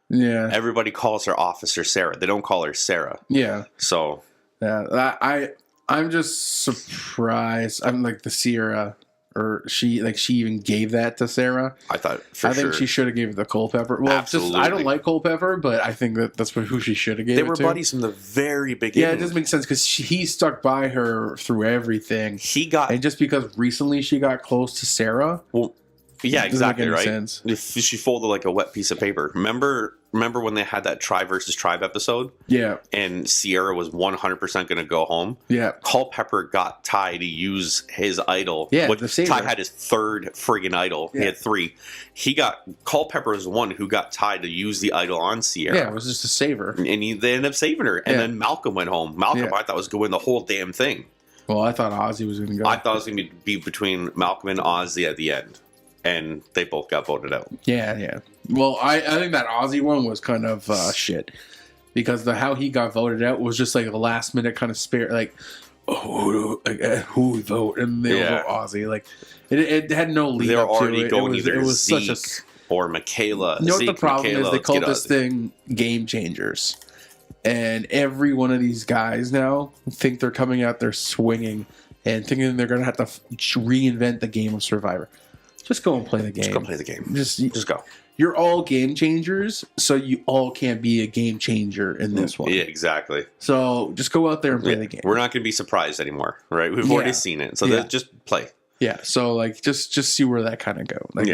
Yeah. Everybody calls her Officer Sarah. They don't call her Sarah. Yeah. So. Yeah. I'm just surprised. I'm like the Sierra... Or she even gave that to Sarah. I thought I think she should have gave it to Culpepper. Well, absolutely. I don't like Culpepper, but I think that's who she should have gave it to. They were buddies from the very beginning. Yeah, it doesn't make sense because he stuck by her through everything. And just because recently she got close to Sarah. Well, yeah, exactly right. Sense. She folded like a wet piece of paper. Remember when they had that Tribe versus Tribe episode? Yeah. And Sierra was 100% going to go home. Yeah. Culpepper got Ty to use his idol. Yeah. Ty had his third friggin' idol. Yeah. He had 3. Culpepper was the one who got Ty to use the idol on Sierra. Yeah, it was just to save her. And they ended up saving her. And then Malcolm went home. Malcolm, I thought, was going to win the whole damn thing. Well, I thought Ozzy was going to go. I thought it was going to be between Malcolm and Ozzy at the end. And they both got voted out. Yeah, yeah. Well, I think that Ozzy one was kind of shit. Because how he got voted out was just like a last minute kind of spare, like, who we vote? And they vote Ozzy. Like, it had no lead They were up to already it. going It was Zeke or Michaela. You know Zeke, what the problem Michaela, is? They call this thing game changers. And every one of these guys now think they're coming out there swinging and thinking they're going to have to reinvent the game of Survivor. Just go and play the game. Just go play the game. Just go. You're all game changers, so you all can't be a game changer in this one. Yeah, exactly. So just go out there and play the game. We're not going to be surprised anymore, right? We've already seen it, so just play. Yeah, so like just see where that kind of goes. Like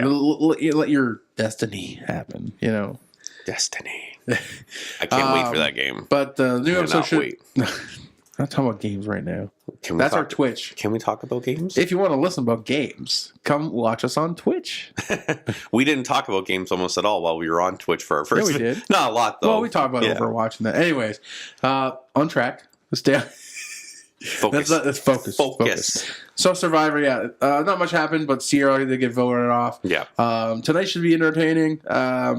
let your destiny happen, you know. Destiny. I can't wait for that game. But the new episode should. I'm not talking about games right now. That's our Twitch. Can we talk about games? If you want to listen about games, come watch us on Twitch. We didn't talk about games almost at all while we were on Twitch for our first. Yeah, we did. Not a lot, though. Well, we talked about Overwatch and that. Anyways, on track. Let's stay. Let's focus. So Survivor, not much happened, but Sierra did get voted off. Yeah. Tonight should be entertaining. I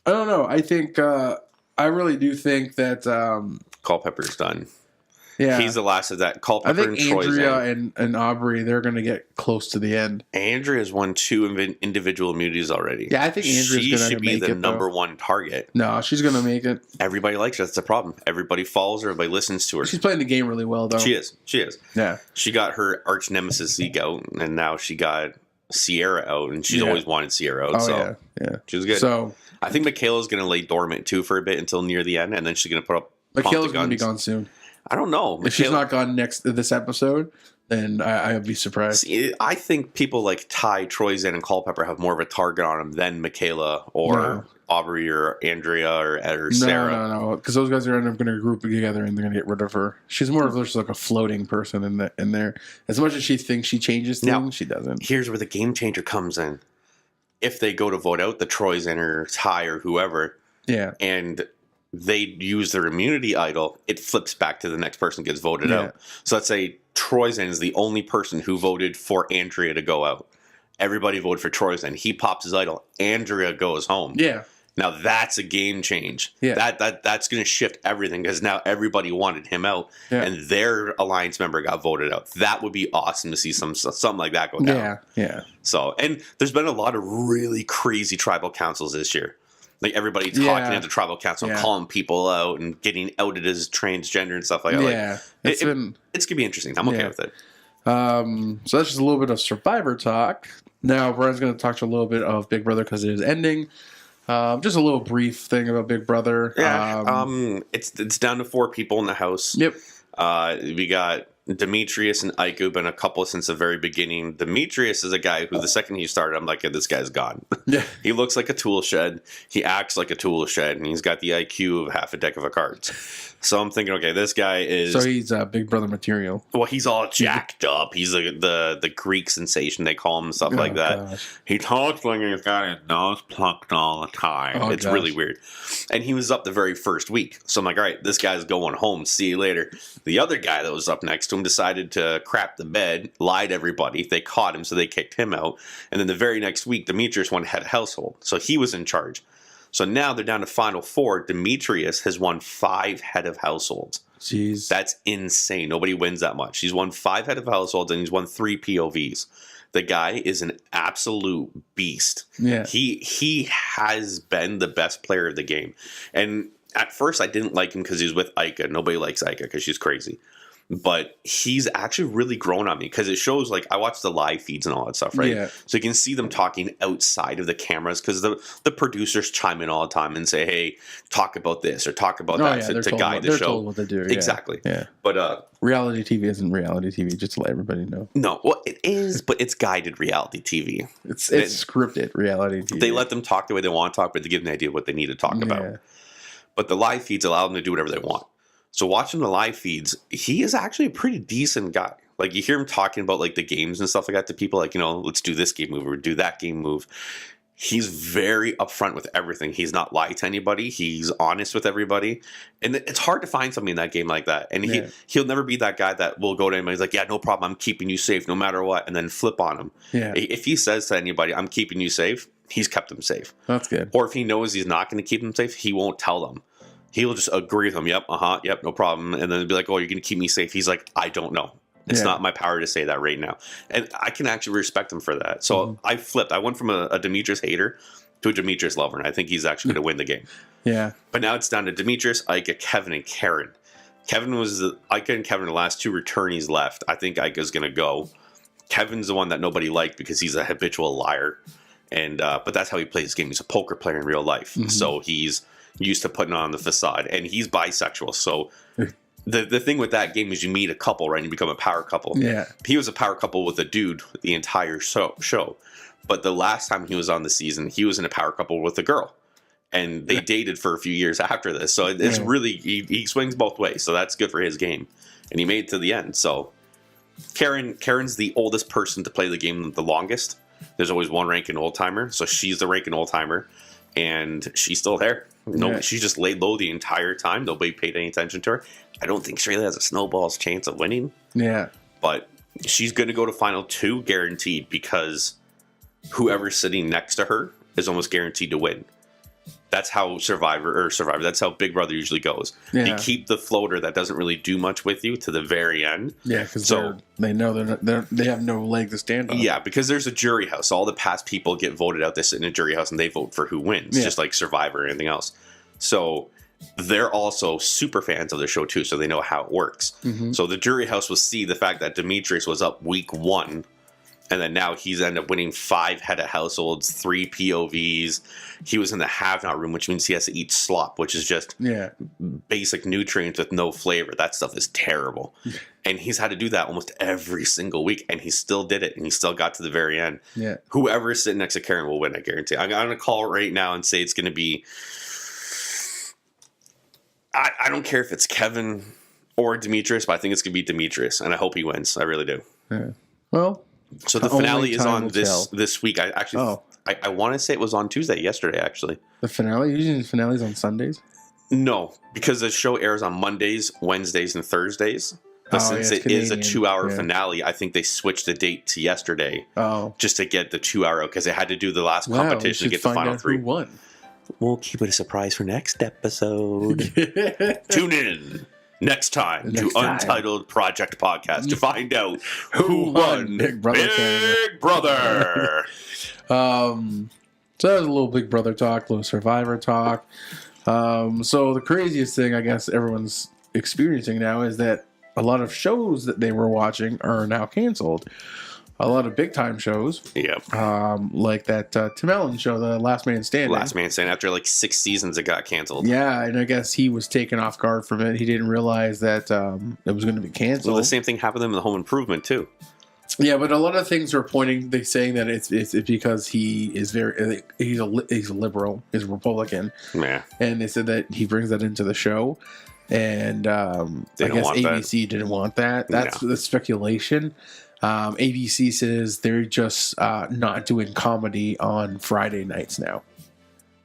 don't know. I think I really do think that Culpepper's done. Yeah, he's the last of that. Culpepper I think and Andrea and Aubrey, they're going to get close to the end. Andrea's won 2 individual immunities already. Yeah, I think Andrea's going to make it. She should be the number 1 target. No, she's going to make it. Everybody likes her. That's the problem. Everybody follows her. Everybody listens to her. She's playing the game really well, though. She is. Yeah. She got her arch nemesis Zeke out, and now she got Sierra out, and she's always wanted Sierra out. So yeah. She was good. So I think Michaela's going to lay dormant, too, for a bit until near the end, and then she's going to put up Michaela's going to be gone soon. I don't know. If she's not gone this episode, then I'd be surprised. See, I think people like Ty, Troyzan, and Culpepper have more of a target on them than Michaela or Aubrey or Andrea or Sarah. No. Because those guys are going to group together and they're going to get rid of her. She's more of just like a floating person in there. As much as she thinks she changes things, she doesn't. Here's where the game changer comes in. If they go to vote out the Troyzan or Ty or whoever, and they use their immunity idol, it flips back to the next person gets voted out. So let's say Troyzan is the only person who voted for Andrea to go out. Everybody voted for Troyzan. He pops his idol. Andrea goes home. Yeah. Now that's a game change. Yeah. That's going to shift everything because now everybody wanted him out and their alliance member got voted out. That would be awesome to see something like that go down. Yeah. So, and there's been a lot of really crazy tribal councils this year. Like everybody talking at the tribal council and calling people out and getting outed as transgender and stuff like that. Yeah. It's going to be interesting. I'm okay with it. So that's just a little bit of Survivor talk. Now, Brian's going to talk to a little bit of Big Brother because it is ending. Just a little brief thing about Big Brother. Yeah. It's down to 4 people in the house. Yep. We got Demetrius and Ike who've been a couple since the very beginning. Demetrius is a guy who the second he started, I'm like, this guy's gone. Yeah. He looks like a tool shed. He acts like a tool shed, and he's got the IQ of half a deck of cards. So I'm thinking, okay, this guy is... So he's Big Brother material. Well, he's all jacked up. He's the Greek sensation, they call him, and stuff like that. Gosh. He talks like he's got his nose plucked all the time. Oh, it's really weird. And he was up the very first week. So I'm like, all right, this guy's going home. See you later. The other guy that was up next to him decided to crap the bed, lie to everybody. They caught him, so they kicked him out. And then the very next week, Demetrius won head of household. So he was in charge. So now they're down to final 4. Demetrius has won 5 head of households. Jeez. That's insane. Nobody wins that much. He's won 5 head of households and he's won 3 POVs. The guy is an absolute beast. Yeah. He has been the best player of the game. And at first I didn't like him because he was with Ica. Nobody likes Ica because she's crazy. But he's actually really grown on me because it shows, like, I watch the live feeds and all that stuff, right? Yeah. So you can see them talking outside of the cameras because the producers chime in all the time and say, hey, talk about this or talk about that to guide the show. They're told what to do. Exactly. Yeah. But reality TV isn't reality TV, just to let everybody know. no, well, it is, but it's guided reality TV. It's scripted reality TV. They let them talk the way they want to talk, but they give them an idea of what they need to talk about. But the live feeds allow them to do whatever they want. So watching the live feeds, he is actually a pretty decent guy. Like, you hear him talking about, like, the games and stuff like that to people, like, you know, let's do this game move or do that game move. He's very upfront with everything. He's not lied to anybody. He's honest with everybody. And it's hard to find somebody in that game like that. And he'll never be that guy that will go to anybody. He's like, yeah, no problem. I'm keeping you safe no matter what. And then flip on him. Yeah. If he says to anybody, I'm keeping you safe, he's kept them safe. That's good. Or if he knows he's not going to keep them safe, he won't tell them. He'll just agree with them. Yep, yep, no problem. And then be like, oh, you're going to keep me safe. He's like, I don't know. It's not my power to say that right now. And I can actually respect him for that. So I flipped. I went from a Demetrius hater to a Demetrius lover. And I think he's actually going to win the game. Yeah. But now it's down to Demetrius, Ica, Kevin, and Karen. Ica and Kevin are the last 2 returnees left. I think Ica's going to go. Kevin's the one that nobody liked because he's a habitual liar. And but that's how he plays his game. He's a poker player in real life. Mm-hmm. So he's used to putting on the facade, and he's bisexual. So the thing with that game is you meet a couple, right? And you become a power couple. Yeah. He was a power couple with a dude the entire show. But the last time he was on the season, he was in a power couple with a girl. And they dated for a few years after this. So it's really, he swings both ways. So that's good for his game. And he made it to the end. So Karen's the oldest person to play the game the longest. There's always one ranking old timer. So she's the ranking old timer. And she's still there. She just laid low the entire time. Nobody paid any attention to her. I don't think she really has a snowball's chance of winning. Yeah. But she's going to go to final 2 guaranteed because whoever's sitting next to her is almost guaranteed to win. That's how Survivor, that's how Big Brother usually goes. Yeah. You keep the floater that doesn't really do much with you to the very end. Yeah, because they know they have no leg to stand on. Yeah, because there's a jury house. All the past people get voted out. They sit in a jury house and they vote for who wins, just like Survivor or anything else. So they're also super fans of the show too, so they know how it works. Mm-hmm. So the jury house will see the fact that Demetrius was up week 1. And then now he's ended up winning 5 head of households, 3 POVs. He was in the have-not room, which means he has to eat slop, which is just basic nutrients with no flavor. That stuff is terrible. And he's had to do that almost every single week, and he still did it, and he still got to the very end. Yeah. Whoever is sitting next to Karen will win, I guarantee. I'm going to call right now and say it's going to be... I don't care if it's Kevin or Demetrius, but I think it's going to be Demetrius, and I hope he wins. I really do. Yeah. Well... So the finale is on this week. I want to say it was on Tuesday, yesterday, actually. The finale? Usually the finale's on Sundays? No, because the show airs on Mondays, Wednesdays, and Thursdays. But since it is a 2-hour finale, I think they switched the date to yesterday just to get the 2-hour out because they had to do the last competition to get the final 3. Who won? We'll keep it a surprise for next episode. Tune in. Next time to Untitled Project Podcast to find out who won Big Brother. So that was a little Big Brother talk, a little Survivor talk. So the craziest thing I guess everyone's experiencing now is that a lot of shows that they were watching are now canceled. A lot of big time shows. Yep. Like that Tim Allen show, The Last Man Standing. Last Man Standing. After like 6 seasons, it got canceled. Yeah, and I guess he was taken off guard from it. He didn't realize that it was going to be canceled. Well, the same thing happened to him in The Home Improvement, too. Yeah, but a lot of things are pointing. They're saying that it's because he is he's a liberal, he's a Republican. Yeah. And they said that he brings that into the show. and I guess ABC didn't want that. That's the speculation. ABC says they're just not doing comedy on Friday nights now.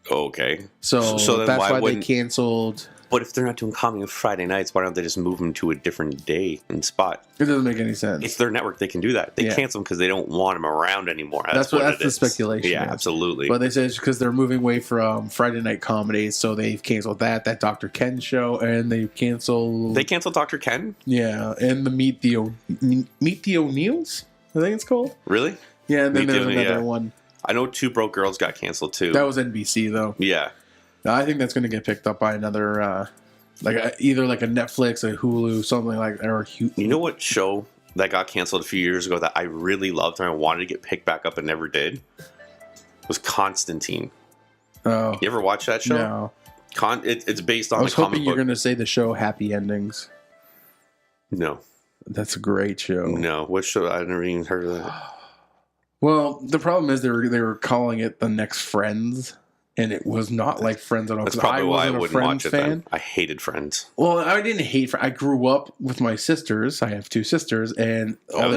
Okay. So that's why they canceled. But if they're not doing comedy on Friday nights, why don't they just move them to a different day and spot? It doesn't make any sense. It's their network. They can do that. They cancel them because they don't want them around anymore. That's the speculation. Yeah, absolutely. But they said it's because they're moving away from Friday night comedies, so they've canceled that Dr. Ken show, and they've canceled... They canceled Dr. Ken? Yeah, and the Meet the O'Neills, I think it's called. Really? Yeah, and then there's another one. I know Two Broke Girls got canceled, too. That was NBC, though. Yeah. I think that's going to get picked up by another, either like a Netflix, a Hulu, something like that. Or you know what show that got canceled a few years ago that I really loved and I wanted to get picked back up and never did? It was Constantine. Oh. You ever watch that show? No. It's based on the comic book. I was hoping you're going to say the show Happy Endings. No. That's a great show. No. What show? I never even heard of that. Well, the problem is they were calling it The Next Friends. And it was not like Friends at all. That's probably why I wouldn't watch it then. I hated Friends. Well, I didn't hate Friends. I grew up with my sisters. I have two sisters. And all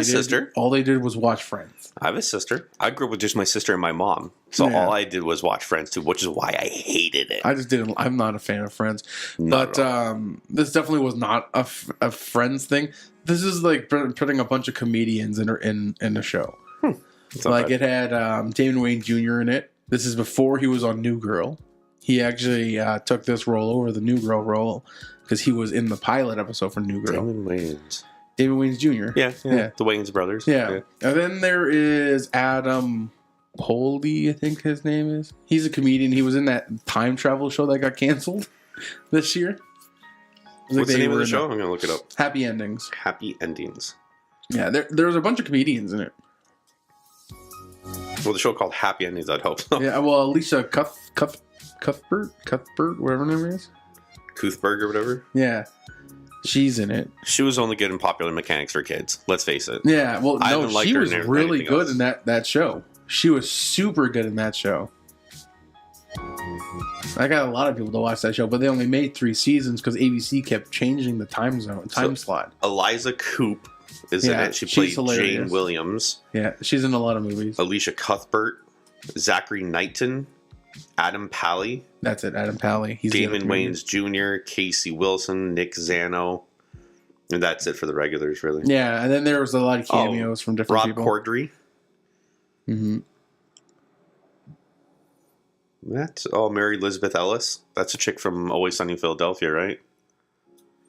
they did was watch Friends. I have a sister. I grew up with just my sister and my mom. So all I did was watch Friends too, which is why I hated it. I just didn't. I'm not a fan of Friends. But this definitely was not a Friends thing. This is like putting a bunch of comedians in the show. Like it had Damon Wayne Jr. in it. This is before he was on New Girl. He actually took this role over the New Girl role because he was in the pilot episode for New Girl. Damon Wayans Jr. Yeah. The Wayans brothers. Yeah. And then there is Adam Holdy, I think his name is. He's a comedian. He was in that time travel show that got canceled this year. What's the name of the show? I'm going to look it up. Happy Endings. Happy Endings. Yeah, there was a bunch of comedians in it. Well, the show called Happy Endings, I'd hope. Yeah, well, Alicia Cuthbert, whatever her name is. Cuthbert or whatever? Yeah. She's in it. She was only good in Popular Mechanics for Kids. Let's face it. Yeah, well, no, she was really good in that show. She was super good in that show. I got a lot of people to watch that show, but they only made 3 seasons because ABC kept changing the time slot. Eliza Coupe is in it. She played Jane Williams. Yeah, she's in a lot of movies. Alicia Cuthbert, Zachary Knighton, Adam Pally. That's it, Adam Pally. He's Damon Wayans Jr., Casey Wilson, Nick Zano. And that's it for the regulars, really. Yeah, and then there was a lot of cameos from different people. Rob Corddry. Mm-hmm. That's Mary Elizabeth Ellis. That's a chick from Always Sunny in Philadelphia, right?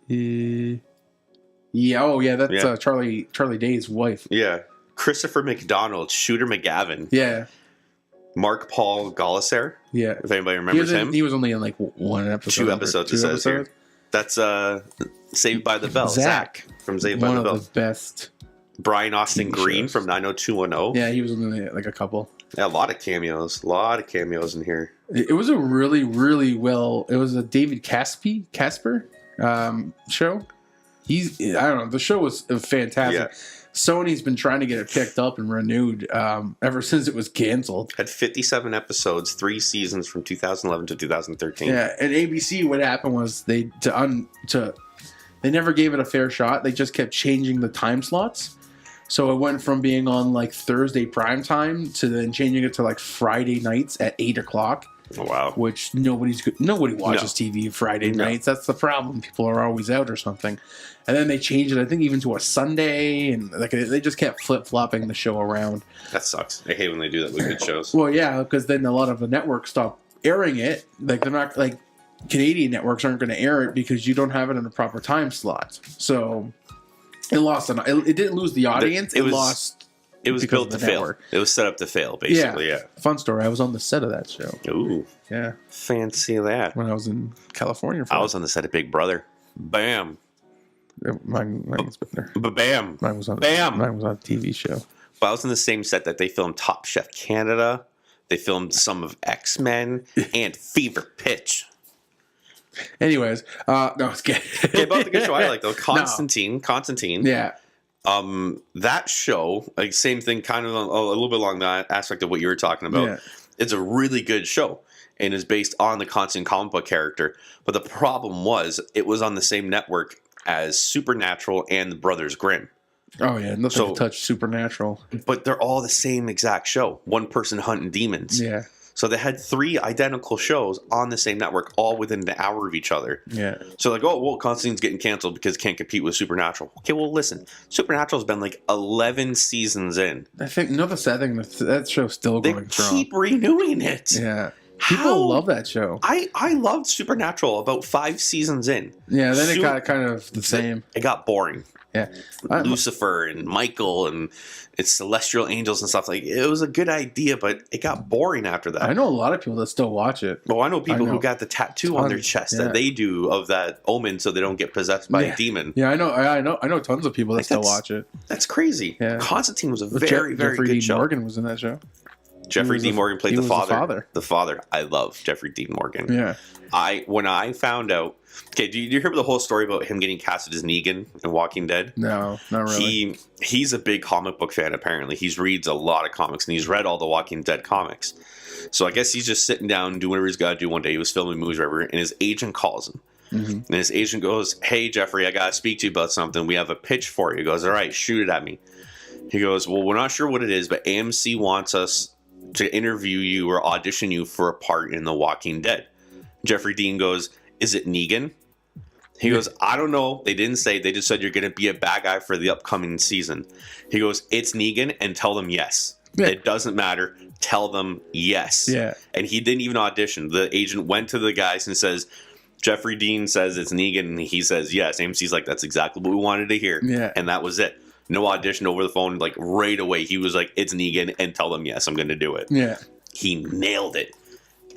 Yeah, oh yeah, that's Charlie Day's wife. Yeah. Christopher McDonald, Shooter McGavin. Yeah. Mark Paul Golisar. Yeah. If anybody remembers him. He was only in like one episode. 2 episodes, it says here. That's Saved by the Bell. Zach from Saved by the Bell. One of the best. Brian Austin Green from 90210. Yeah, he was in like a couple. Yeah, a lot of cameos. A lot of cameos in here. It was a really, really it was a David Casper show. I don't know. The show was fantastic. Yeah. Sony's been trying to get it picked up and renewed ever since it was canceled. Had 57 episodes, 3 seasons from 2011 to 2013. Yeah, and ABC, what happened was they never gave it a fair shot. They just kept changing the time slots. So it went from being on like Thursday prime time to then changing it to like Friday nights at 8 o'clock. Oh, wow. Which nobody watches TV Friday nights. That's the problem. People are always out or something. And then they changed it, I think, even to a Sunday, and like they just kept flip-flopping the show around. That sucks. I hate when they do that with good shows. Well, yeah, because then a lot of the networks stop airing it. Like they're not like Canadian networks aren't going to air it because you don't have it in a proper time slot. So it lost. It didn't lose the audience. It lost. It was built to fail. It was set up to fail, basically. Yeah. Fun story. I was on the set of that show. Ooh. Yeah. Fancy that. When I was in California. I was on the set of Big Brother. Bam. Mine was better. Bam. Mine was on a TV show. But I was on the same set that they filmed Top Chef Canada. They filmed some of X-Men and Fever Pitch. Anyways, no, it's good. Yeah, about the good show I like though. Constantine. Yeah. That show, like same thing, kind of a little bit along that aspect of what you were talking about. Yeah. It's a really good show. and is based on the Constantine comic book character. But the problem was it was on the same network as Supernatural and the Brothers Grimm. Oh yeah, nothing to touch Supernatural. But they're all the same exact show. One person hunting demons. Yeah. So they had 3 identical shows on the same network, all within an hour of each other. Yeah. So like, oh, well, Constantine's getting canceled because it can't compete with Supernatural. Okay, well, listen. Supernatural's been like 11 seasons in. I think, the sad thing, that show's still going strong. They keep renewing it. Yeah. People love that show. I loved Supernatural about 5 seasons in. Yeah, then it got kind of the same. It got boring. Yeah. Lucifer and Michael and its celestial angels and stuff. Like, it was a good idea, but it got boring after that. I know a lot of people that still watch it. Well, I know people who got the tattoo on their chest that they do of that omen so they don't get possessed by a demon. Yeah, I know tons of people that still watch it. That's crazy. Yeah. Constantine was a very Jeffrey good Dean show. Morgan was in that show. Jeffrey Dean Morgan played the father. The father. I love Jeffrey Dean Morgan. Yeah. When I found out. Okay, do you hear the whole story about him getting casted as Negan in Walking Dead? No, not really. He's a big comic book fan, apparently. He reads a lot of comics, and he's read all the Walking Dead comics. So I guess he's just sitting down doing whatever he's got to do one day. He was filming movies, whatever, and his agent calls him. Mm-hmm. And his agent goes, "Hey, Jeffrey, I got to speak to you about something. We have a pitch for you." He goes, "All right, shoot it at me." He goes, "Well, we're not sure what it is, but AMC wants us to interview you or audition you for a part in The Walking Dead." Jeffrey Dean goes, "Is it Negan?" He goes, "I don't know. They didn't say. They just said you're going to be a bad guy for the upcoming season." He goes, "It's Negan," and tell them yes. Yeah. It doesn't matter. Tell them yes. Yeah. And he didn't even audition. The agent went to the guys and says, "Jeffrey Dean says it's Negan," and he says yes. AMC's like, "That's exactly what we wanted to hear." Yeah. And that was it. No audition over the phone. Like right away, he was like, "It's Negan," and tell them yes, I'm going to do it. Yeah. He nailed it.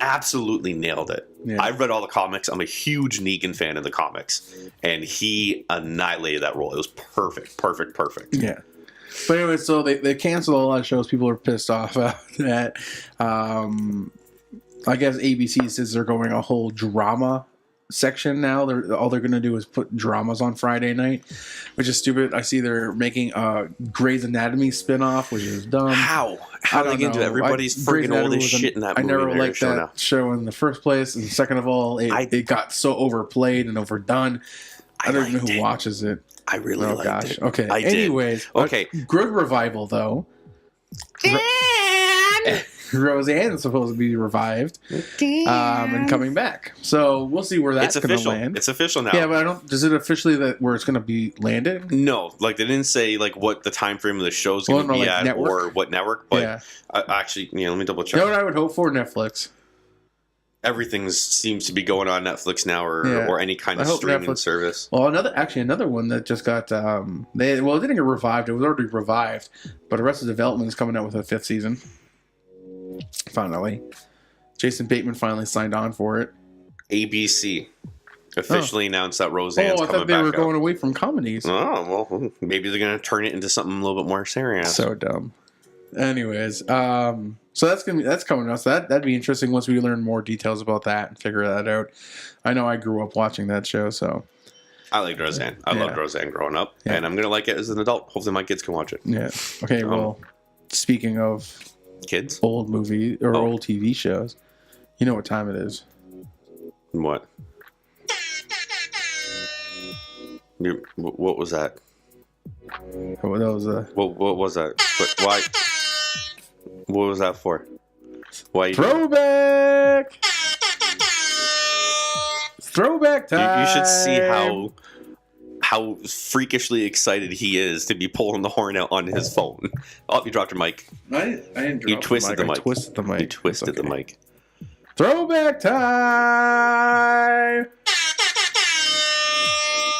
Absolutely nailed it. Yeah. I've read all the comics. I'm a huge Negan fan of the comics, and he annihilated that role. It was perfect. Yeah. But anyway, so they canceled a lot of shows. People are pissed off that. I guess ABC says they're going a whole drama section now. All they're going to do is put dramas on Friday night, which is stupid. I see they're making a Grey's Anatomy spinoff, which is dumb. How they get into everybody's freaking oldest shit in that movie? I never liked that show in the first place, and second of all, it got so overplayed and overdone. I don't even know who watches it. I really liked it. Okay. Anyways, okay. Good revival though. Roseanne is supposed to be revived and coming back. So we'll see where that's going to land. It's official now. Yeah, but is it officially where it's going to be landed? No, like they didn't say like what the time frame of the show's going to be at network? Or what network. But yeah. Actually, let me double check. You know what I would hope for? Netflix. Everything seems to be going on Netflix now, or any kind of streaming service. Well, another one that just got it didn't get revived. It was already revived, but Arrested Development is coming out with a 5th season. Finally, Jason Bateman finally signed on for it. ABC officially announced that Roseanne's coming back. I thought they were going away from comedies. Oh well, maybe they're going to turn it into something a little bit more serious. So dumb. Anyways, so that's coming out. So that'd be interesting once we learn more details about that and figure that out. I know I grew up watching that show, so I liked Roseanne. I loved Roseanne growing up, and I'm gonna like it as an adult. Hopefully, my kids can watch it. Yeah. Okay. Well, speaking of kids, old movie or old TV shows, you know what time it is? What? What was that? What was What was that? Why? What was that for? Why? Throwback! Throwback time! You should see how freakishly excited he is to be pulling the horn out on his phone. Oh, you dropped your mic. I didn't drop You twisted the mic. I twisted the mic. You twisted the mic. Throwback time!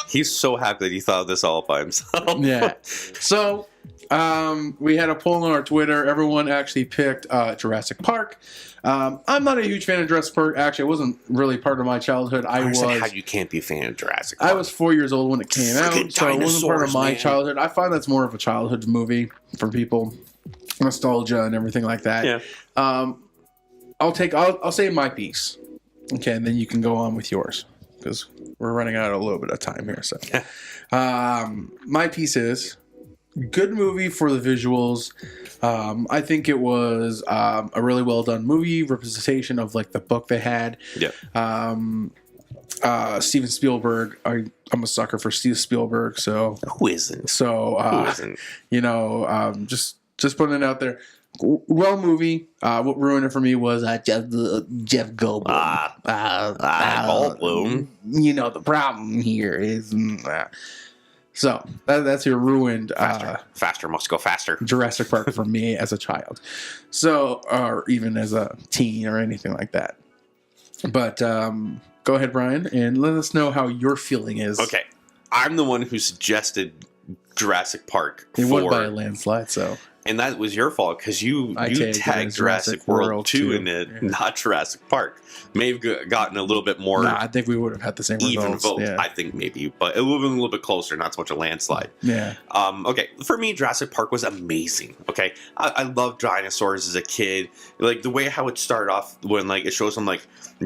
He's so happy that he thought of this all by himself. Yeah. So, we had a poll on our Twitter. Everyone actually picked Jurassic Park. I'm not a huge fan of Jurassic Park. Actually, it wasn't really part of my childhood. How you can't be a fan of Jurassic Park? I was 4 years old when it came out, so it wasn't part of my childhood. I find that's more of a childhood movie for people. Nostalgia and everything like that. Yeah. I'll say my piece. Okay, and then you can go on with yours, because we're running out of a little bit of time here. So, my piece is good movie for the visuals. I think it was a really well done movie representation of like the book they had. Yeah. Steven Spielberg. I'm a sucker for Steven Spielberg. So who isn't? So who isn't? You know, just putting it out there. Well, movie. What ruined it for me was Jeff Goldblum. Goldblum. You know, the problem here is. So that's your ruined. Faster, must go faster. Jurassic Park for me as a child. So, or even as a teen or anything like that. But go ahead, Brian, and let us know how your feeling is. Okay. I'm the one who suggested Jurassic Park. It won by a landslide, so. And that was your fault because you tagged Jurassic World 2 in it, not Jurassic Park. May have gotten a little bit more. I think we would have had the same even results. vote. Yeah. I think maybe, but it would have been a little bit closer, not so much a landslide. Yeah. Okay. For me, Jurassic Park was amazing. Okay. I loved dinosaurs as a kid. Like the way how it started off when like it shows them like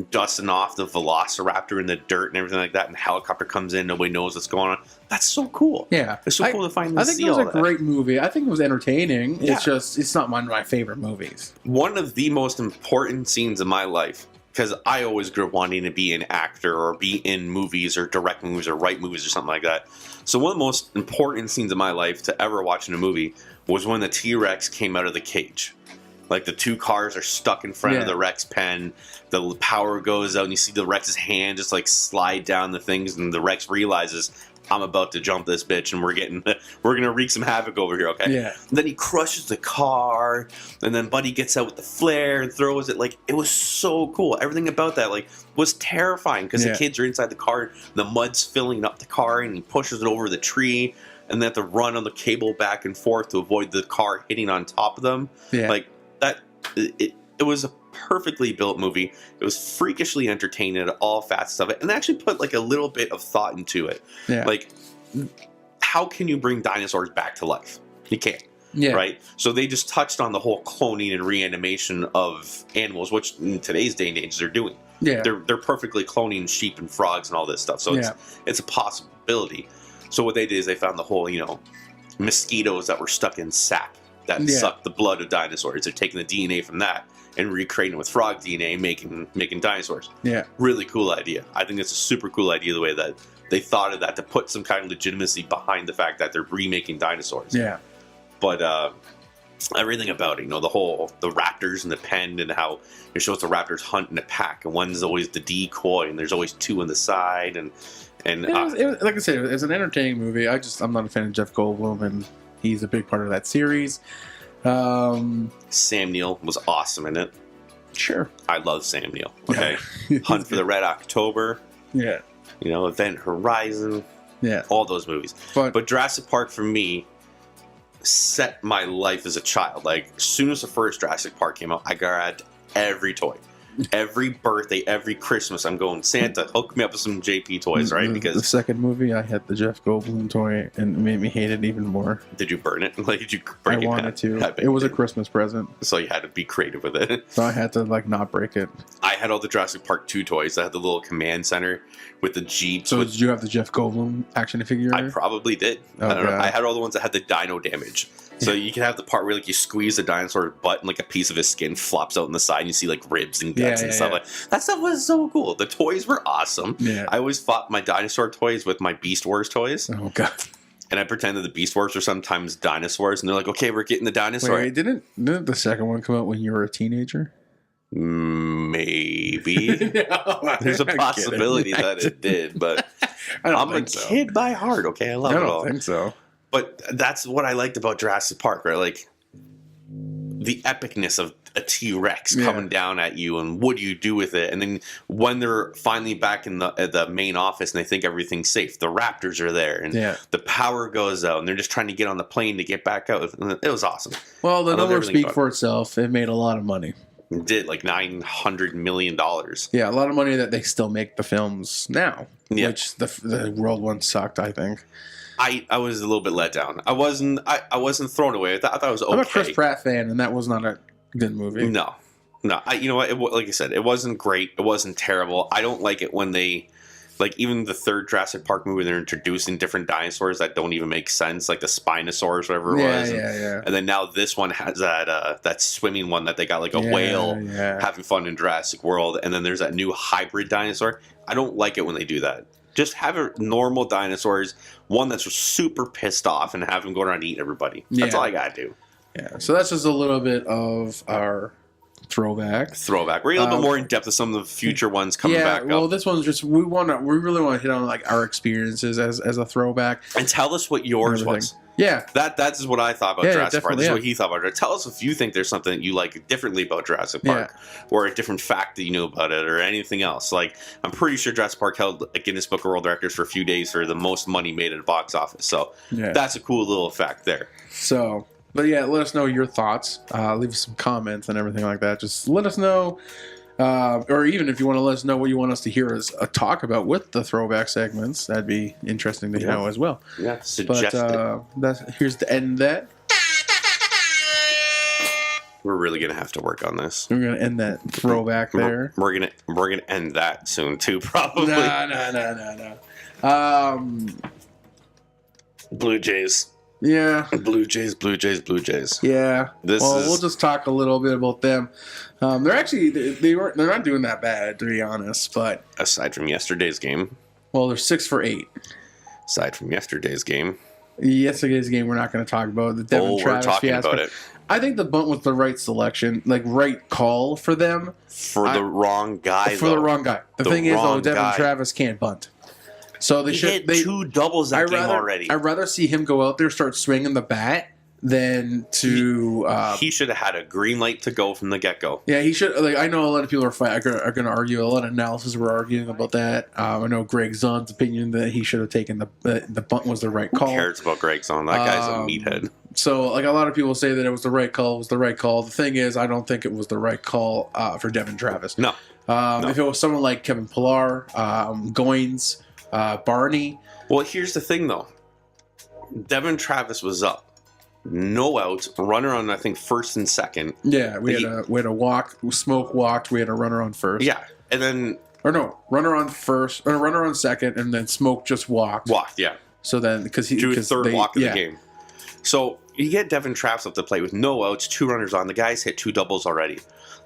dusting off the Velociraptor in the dirt and everything like that, and the helicopter comes in, nobody knows what's going on. That's so cool. Yeah. It's so cool to finally I think see it was all a great movie. I think it was entertaining. Yeah. It's just, it's not one of my favorite movies. One of the most important scenes in my life, because I always grew up wanting to be an actor or be in movies or direct movies or write movies or something like that. So one of the most important scenes in my life to ever watch in a movie was when the T-Rex came out of the cage. Like the two cars are stuck in front of the Rex pen. The power goes out and you see the Rex's hand just like slide down the things, and the Rex realizes, I'm about to jump this bitch and we're gonna wreak some havoc over here, okay? Yeah. And then he crushes the car, and then Buddy gets out with the flare and throws it. Like, it was so cool. Everything about that like was terrifying because the kids are inside the car, the mud's filling up the car, and he pushes it over the tree, and they have to run on the cable back and forth to avoid the car hitting on top of them. Yeah. Like that, it was a perfectly built movie. It was freakishly entertaining at all facets of it, and they actually put like a little bit of thought into it. Yeah. Like, how can you bring dinosaurs back to life? You can't. Yeah. Right? So they just touched on the whole cloning and reanimation of animals, which in today's day and age they're doing. Yeah. They're perfectly cloning sheep and frogs and all this stuff. So it's a possibility. So what they did is they found the whole, mosquitoes that were stuck in sap that sucked the blood of dinosaurs. They're taking the DNA from that and recreating it with frog DNA, making dinosaurs. Yeah. Really cool idea. I think it's a super cool idea the way that they thought of that, to put some kind of legitimacy behind the fact that they're remaking dinosaurs. Yeah. But everything about it, the raptors in the pen, and how it shows the raptors hunt in a pack, and one's always the decoy, and there's always two on the side, and it was, like I said, it's an entertaining movie. I'm not a fan of Jeff Goldblum, and he's a big part of that series. Sam Neill was awesome in it. Sure. I love Sam Neill. Okay. Hunt for the Red October. Yeah. Event Horizon. Yeah. All those movies. But Jurassic Park for me set my life as a child. Like, as soon as the first Jurassic Park came out, I grabbed every toy. Every birthday, every Christmas, I'm going, Santa, hook me up with some JP toys, right? Because the second movie, I had the Jeff Goldblum toy, and it made me hate it even more. Did you burn it? Like, did you break it? I wanted to. It was a Christmas present, so you had to be creative with it. So I had to not break it. I had all the Jurassic Park 2 toys. I had the little command center with the Jeeps. So did you have the Jeff Goldblum action figure? I probably did. I don't know. I had all the ones that had the dino damage. So you can have the part where you squeeze the dinosaur's butt and a piece of his skin flops out on the side, and you see ribs and guts and stuff like that. Stuff was so cool. The toys were awesome. Yeah. I always fought my dinosaur toys with my Beast Wars toys. Oh god. And I pretended the Beast Wars were sometimes dinosaurs, and they're like, "Okay, we're getting the dinosaur." Wait, didn't the second one come out when you were a teenager? Maybe. There's a possibility that it did, but I'm a kid by heart. Okay, I love it all. I don't think so. But that's what I liked about Jurassic Park, right? Like, the epicness of a T-Rex coming down at you, and what do you do with it? And then when they're finally back in the main office and they think everything's safe, the raptors are there, and the power goes out, and they're just trying to get on the plane to get back out. It was awesome. Well, the numbers speak for itself. It made a lot of money. It did, like $900 million. Yeah, a lot of money that they still make the films now, which the world one sucked, I think. I was a little bit let down. I wasn't thrown away. I thought it was okay. I'm a Chris Pratt fan, and that was not a good movie. No. You know what? Like I said, it wasn't great. It wasn't terrible. I don't like it when they Like, even the third Jurassic Park movie, they're introducing different dinosaurs that don't even make sense, like the Spinosaurus, whatever it was. And then now this one has that swimming one that they got, like a whale having fun in Jurassic World. And then there's that new hybrid dinosaur. I don't like it when they do that. Just have a normal dinosaurs, one that's super pissed off, and have him go around and eat everybody. That's all I gotta do. Yeah, so that's just a little bit of our throwback. We're a little bit more in depth of some of the future ones coming back up. This one's just we really want to hit on like our experiences as a throwback and tell us what yours was. Yeah, that's what I thought about Jurassic Park. That's what he thought about it. Tell us if you think there's something that you like differently about Jurassic Park, or a different fact that you knew about it, or anything else. Like, I'm pretty sure Jurassic Park held a Guinness Book of World Records for a few days for the most money made at a box office. So that's a cool little fact there. So, but yeah, let us know your thoughts. Leave us some comments and everything like that. Just let us know. Or even if you want to let us know what you want us to hear us talk about with the throwback segments, that'd be interesting to know as well. Yeah, suggest here's the end of that. We're really gonna have to work on this. We're gonna end that throwback there. We're gonna end that soon too, probably. No. Blue Jays. Yeah. Blue Jays. Yeah. We'll just talk a little bit about them. They're actually they're not doing that bad, to be honest. But aside from yesterday's game, well, they're 6 for 8. Aside from yesterday's game, we're not going to talk about the Devin Travis we're talking fiasco. about it. I think the bunt was the right selection, like right call for them. For the wrong guy. The wrong guy. The thing is, though, Devin Travis can't bunt. So they hit 2 doubles that game already. I'd rather see him go out there, start swinging the bat, than to. He should have had a green light to go from the get go. Yeah, he should. Like, I know a lot of people are going to argue. A lot of analysis were arguing about that. I know Greg Zahn's opinion that he should have taken the bunt was the right call. Who cares about Greg Zahn? That guy's a meathead. So, like, a lot of people say that it was the right call. It was the right call. The thing is, I don't think it was the right call for Devin Travis. No. If it was someone like Kevin Pillar, Goins, Barney. Well, here's the thing, though. Devin Travis was up. No outs, runner on, I think, first and second. Yeah, we had a walk. Smoke walked. We had a runner on first. Yeah, and then runner on first, or runner on second, and then Smoke just walked. Yeah. So then, because he drew third walk of the game. So you get Devin Travis up to play with no outs, 2 runners on. The guy's hit 2 doubles already.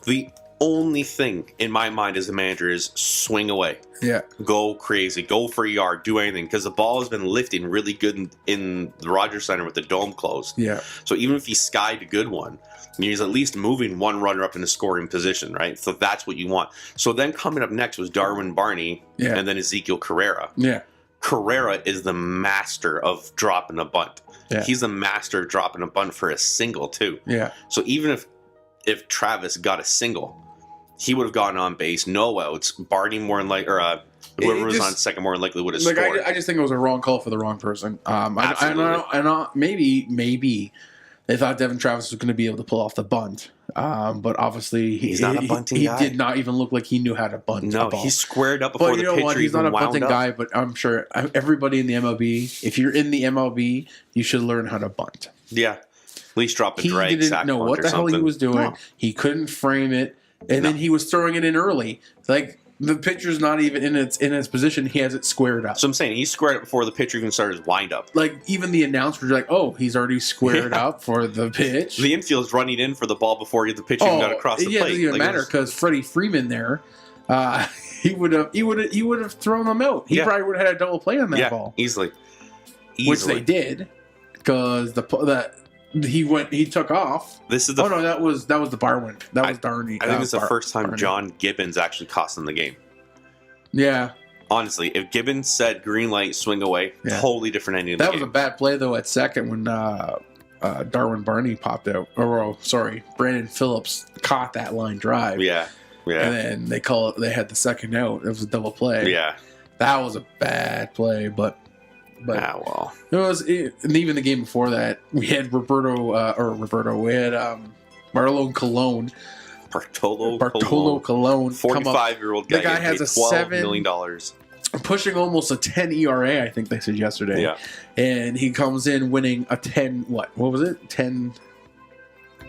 The only thing in my mind as a manager is swing away. Yeah. Go crazy. Go for a yard. Do anything. Because the ball has been lifting really good in the Rogers Center with the dome closed. Yeah. So even if he skied a good one, he's at least moving one runner up in a scoring position, right? So that's what you want. So then coming up next was Darwin Barney and then Ezekiel Carrera. Yeah. Carrera is the master of dropping a bunt. Yeah. He's the master of dropping a bunt for a single, too. Yeah. So even if Travis got a single, he would have gotten on base, no outs. Barney more than like, or whoever was on second more than likely would have scored. I just think it was a wrong call for the wrong person. Absolutely. Maybe they thought Devin Travis was going to be able to pull off the bunt, but obviously he's not a bunting guy. He did not even look like he knew how to bunt. No, he squared up before the pitcher even wound up. He's not a bunting guy, but I'm sure everybody in the MLB, if you're in the MLB, you should learn how to bunt. Yeah, at least drop a drag. He didn't know what the hell he was doing. No. He couldn't frame it. And then he was throwing it in early. Like, the pitcher's not even in its position. He has it squared up. So I'm saying he squared it before the pitcher even started his windup. Like, even the announcers are like, oh, he's already squared up for the pitch. The infield's running in for the ball before the pitcher even got across the plate. It doesn't even matter because Freddie Freeman there, he would have thrown them out. He probably would have had a double play on that ball. Easily. Which they did because he took off. That was the bar win. That was Darney. I think it's the first time John Gibbons actually cost them the game. Yeah. Honestly, if Gibbons said green light, swing away, totally different ending of the game. That was a bad play though at second when Darwin Barney popped out. Brandon Phillips caught that line drive. Yeah. And then they had the second out. It was a double play. Yeah. That was a bad play, but it was, and even the game before that, we had we had Bartolo Colon. Bartolo Colon. 45-year-old guy. The guy has a $12 million. Pushing almost a 10 ERA, I think they said yesterday. Yeah. And he comes in winning a 10, what was it? 10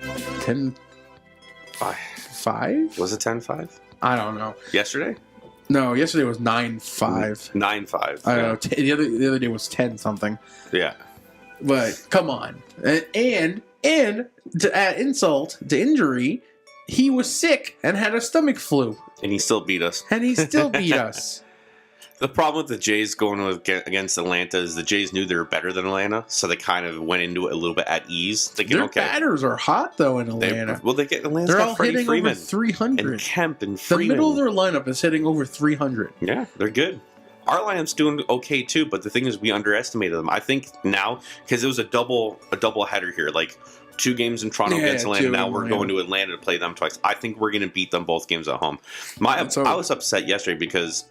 5? Was it 10-5? I don't know. Yesterday? No, yesterday was 9-5. 9-5. I don't know. The other day was 10 something. Yeah. But come on, and to add insult to injury, he was sick and had a stomach flu, and he still beat us. The problem with the Jays going against Atlanta is the Jays knew they were better than Atlanta, so they kind of went into it a little bit at ease. Thinking, their batters are hot, though, in Atlanta. They get Atlanta's they're got all Freddie hitting Freeman over 300. and Kemp and Freeman. The middle of their lineup is hitting over 300. Yeah, they're good. Our lineup's doing okay, too, but the thing is we underestimated them. I think now, because it was a double header here, like 2 games in Toronto against Atlanta. Now we're going to Atlanta to play them twice. I think we're going to beat them both games at home. I was upset yesterday because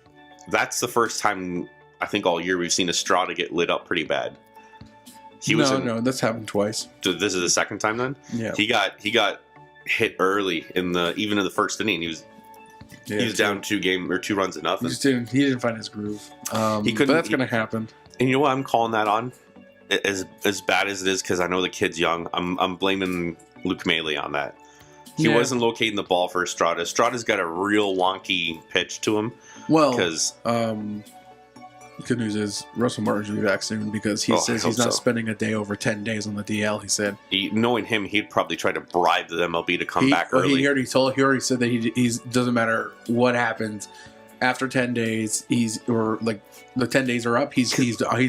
that's the first time I think all year we've seen Estrada get lit up pretty bad. No, that's happened twice. So this is the second time then? Yeah. He got hit early even in the first inning. He was down 2 runs to nothing. He didn't find his groove. He couldn't. But that's going to happen. And you know what I'm calling that on? As bad as it is, because I know the kid's young. I'm blaming Luke Maley on that. He wasn't locating the ball for Estrada. Estrada's got a real wonky pitch to him. Well, because good news is Russell Martin's will be back soon because he says he's not spending a day over 10 days on the DL. He said, knowing him, he'd probably try to bribe the MLB to come back early. He already said that he doesn't matter what happens after 10 days. The 10 days are up. He's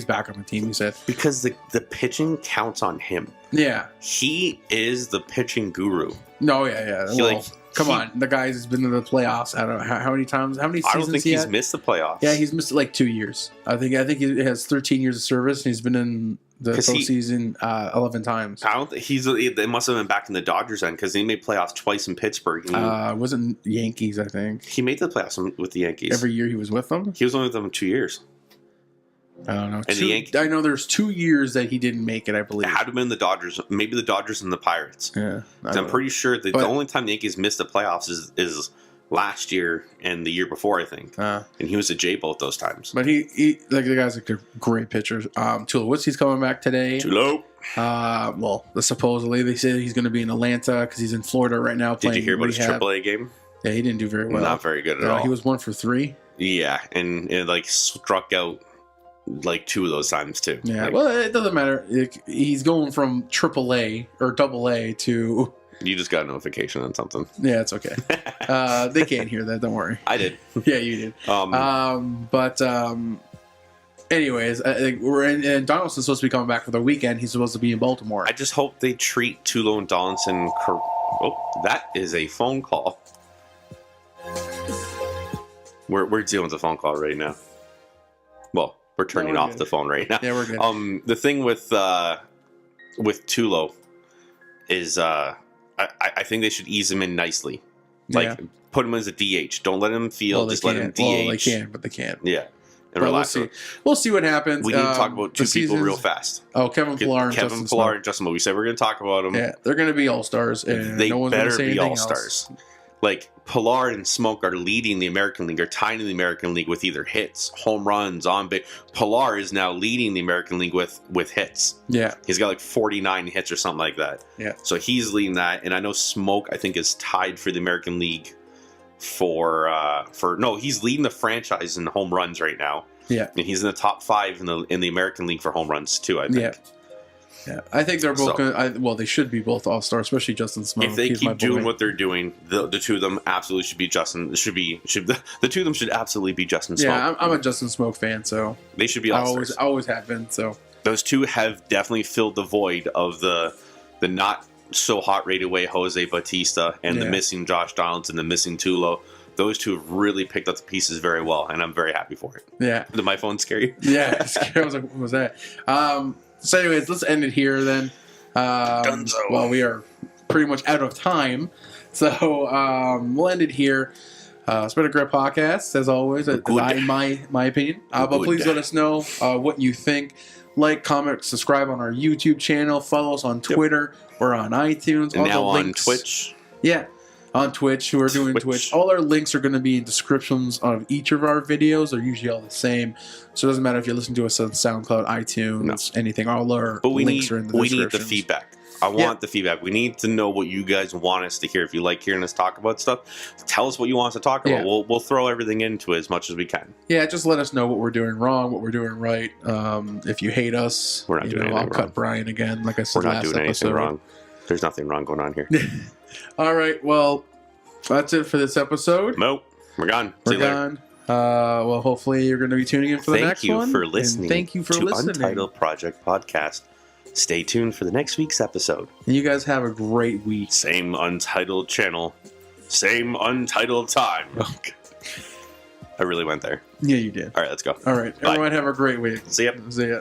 back on the team. He said because the pitching counts on him. Yeah, he is the pitching guru. No, yeah. Come on, the guy has been to the playoffs. I don't know how many times. How many seasons? I don't think he's missed the playoffs. Yeah, he's missed it like 2 years. I think he has 13 years of service, and he's been in the postseason 11 times. I don't think it must have been back in the Dodgers end because he made playoffs twice in Pittsburgh. It wasn't Yankees, I think. He made the playoffs with the Yankees. Every year he was with them? He was only with them 2 years. I don't know. I know there's 2 years that he didn't make it, I believe. It had to have been the Dodgers. Maybe the Dodgers and the Pirates. Yeah. I'm pretty sure that the only time the Yankees missed the playoffs is last year and the year before, I think. And he was a J both those times. But he the guy's a great pitcher. Tulowitzki's coming back today. Tulo. Well, supposedly they say he's going to be in Atlanta because he's in Florida right now playing. Did you hear about his AAA game? Yeah, he didn't do very well. Not very good at all. He was 1 for 3. Yeah, and it struck out 2 of those times too. Yeah, well, it doesn't matter. He's going from AAA or AA to. You just got a notification on something. Yeah, it's okay. They can't hear that. Don't worry. I did. Yeah, you did. Anyways, and Donaldson's supposed to be coming back for the weekend. He's supposed to be in Baltimore. I just hope they treat Tulo and Donaldson. That is a phone call. We're dealing with a phone call right now. Well, we're turning off the phone right now. Yeah, we're good. The thing with Tulo is I think they should ease him in nicely. Put him as a DH. Don't let him field. Just let him DH. Well, they can, but they can't. Yeah. And relax. We'll see what happens. We need to talk about 2 people real fast. Oh, Kevin Pillar and Justin Smoke. We said we're going to talk about them. Yeah, they're going to be all-stars. And they no one's better say be all-stars. Pilar and Smoke are leading the American League, or tying the American League with either hits, home runs, on base. Pilar is now leading the American League with hits. Yeah. He's got 49 hits or something like that. Yeah. So he's leading that. And I know Smoke, I think, is tied for the American League he's leading the franchise in home runs right now. Yeah. And he's in the top 5 in the American League for home runs too, I think. Yeah. Yeah, I think they're both. They should be both all-stars, especially Justin Smoke. If they keep doing what they're doing, the 2 of them absolutely should be Justin. The 2 of them should absolutely be Justin Smoke. Yeah, I'm a Justin Smoke fan, so they should be all-stars. Always have been. So those 2 have definitely filled the void of the not so hot right away Jose Bautista and the missing Josh Donaldson, the missing Tulo. Those 2 have really picked up the pieces very well, and I'm very happy for it. Yeah. Did my phone scare you? Yeah, I was like, what was that? So anyways, let's end it here then. Well, we are pretty much out of time. So we'll end it here. It's been a great podcast, as always, in my opinion. But please let us know what you think. Like, comment, subscribe on our YouTube channel. Follow us on Twitter. We're on iTunes. And now on Twitch. Yeah. On Twitch, who are doing Twitch. All our links are going to be in descriptions of each of our videos. They're usually all the same. So it doesn't matter if you listen to us on SoundCloud, iTunes, anything. All our links are in the description. We need the feedback. I want the feedback. We need to know what you guys want us to hear. If you like hearing us talk about stuff, tell us what you want us to talk about. We'll throw everything into it as much as we can. Yeah, just let us know what we're doing wrong, what we're doing right. If you hate us, we're not doing anything wrong. I'll cut Brian again, like I said We're not last doing anything episode. wrong. There's nothing wrong going on here. All right, well, that's it for this episode. Nope, we're gone. We're gone. Well, hopefully you're going to be tuning in for the next one. Thank you for listening. Thank you for listening. Untitled Project Podcast. Stay tuned for the next week's episode. And you guys have a great week. Same Untitled channel. Same Untitled time. I really went there. Yeah, you did. All right, let's go. All right. Bye. Everyone have a great week. See ya. See ya.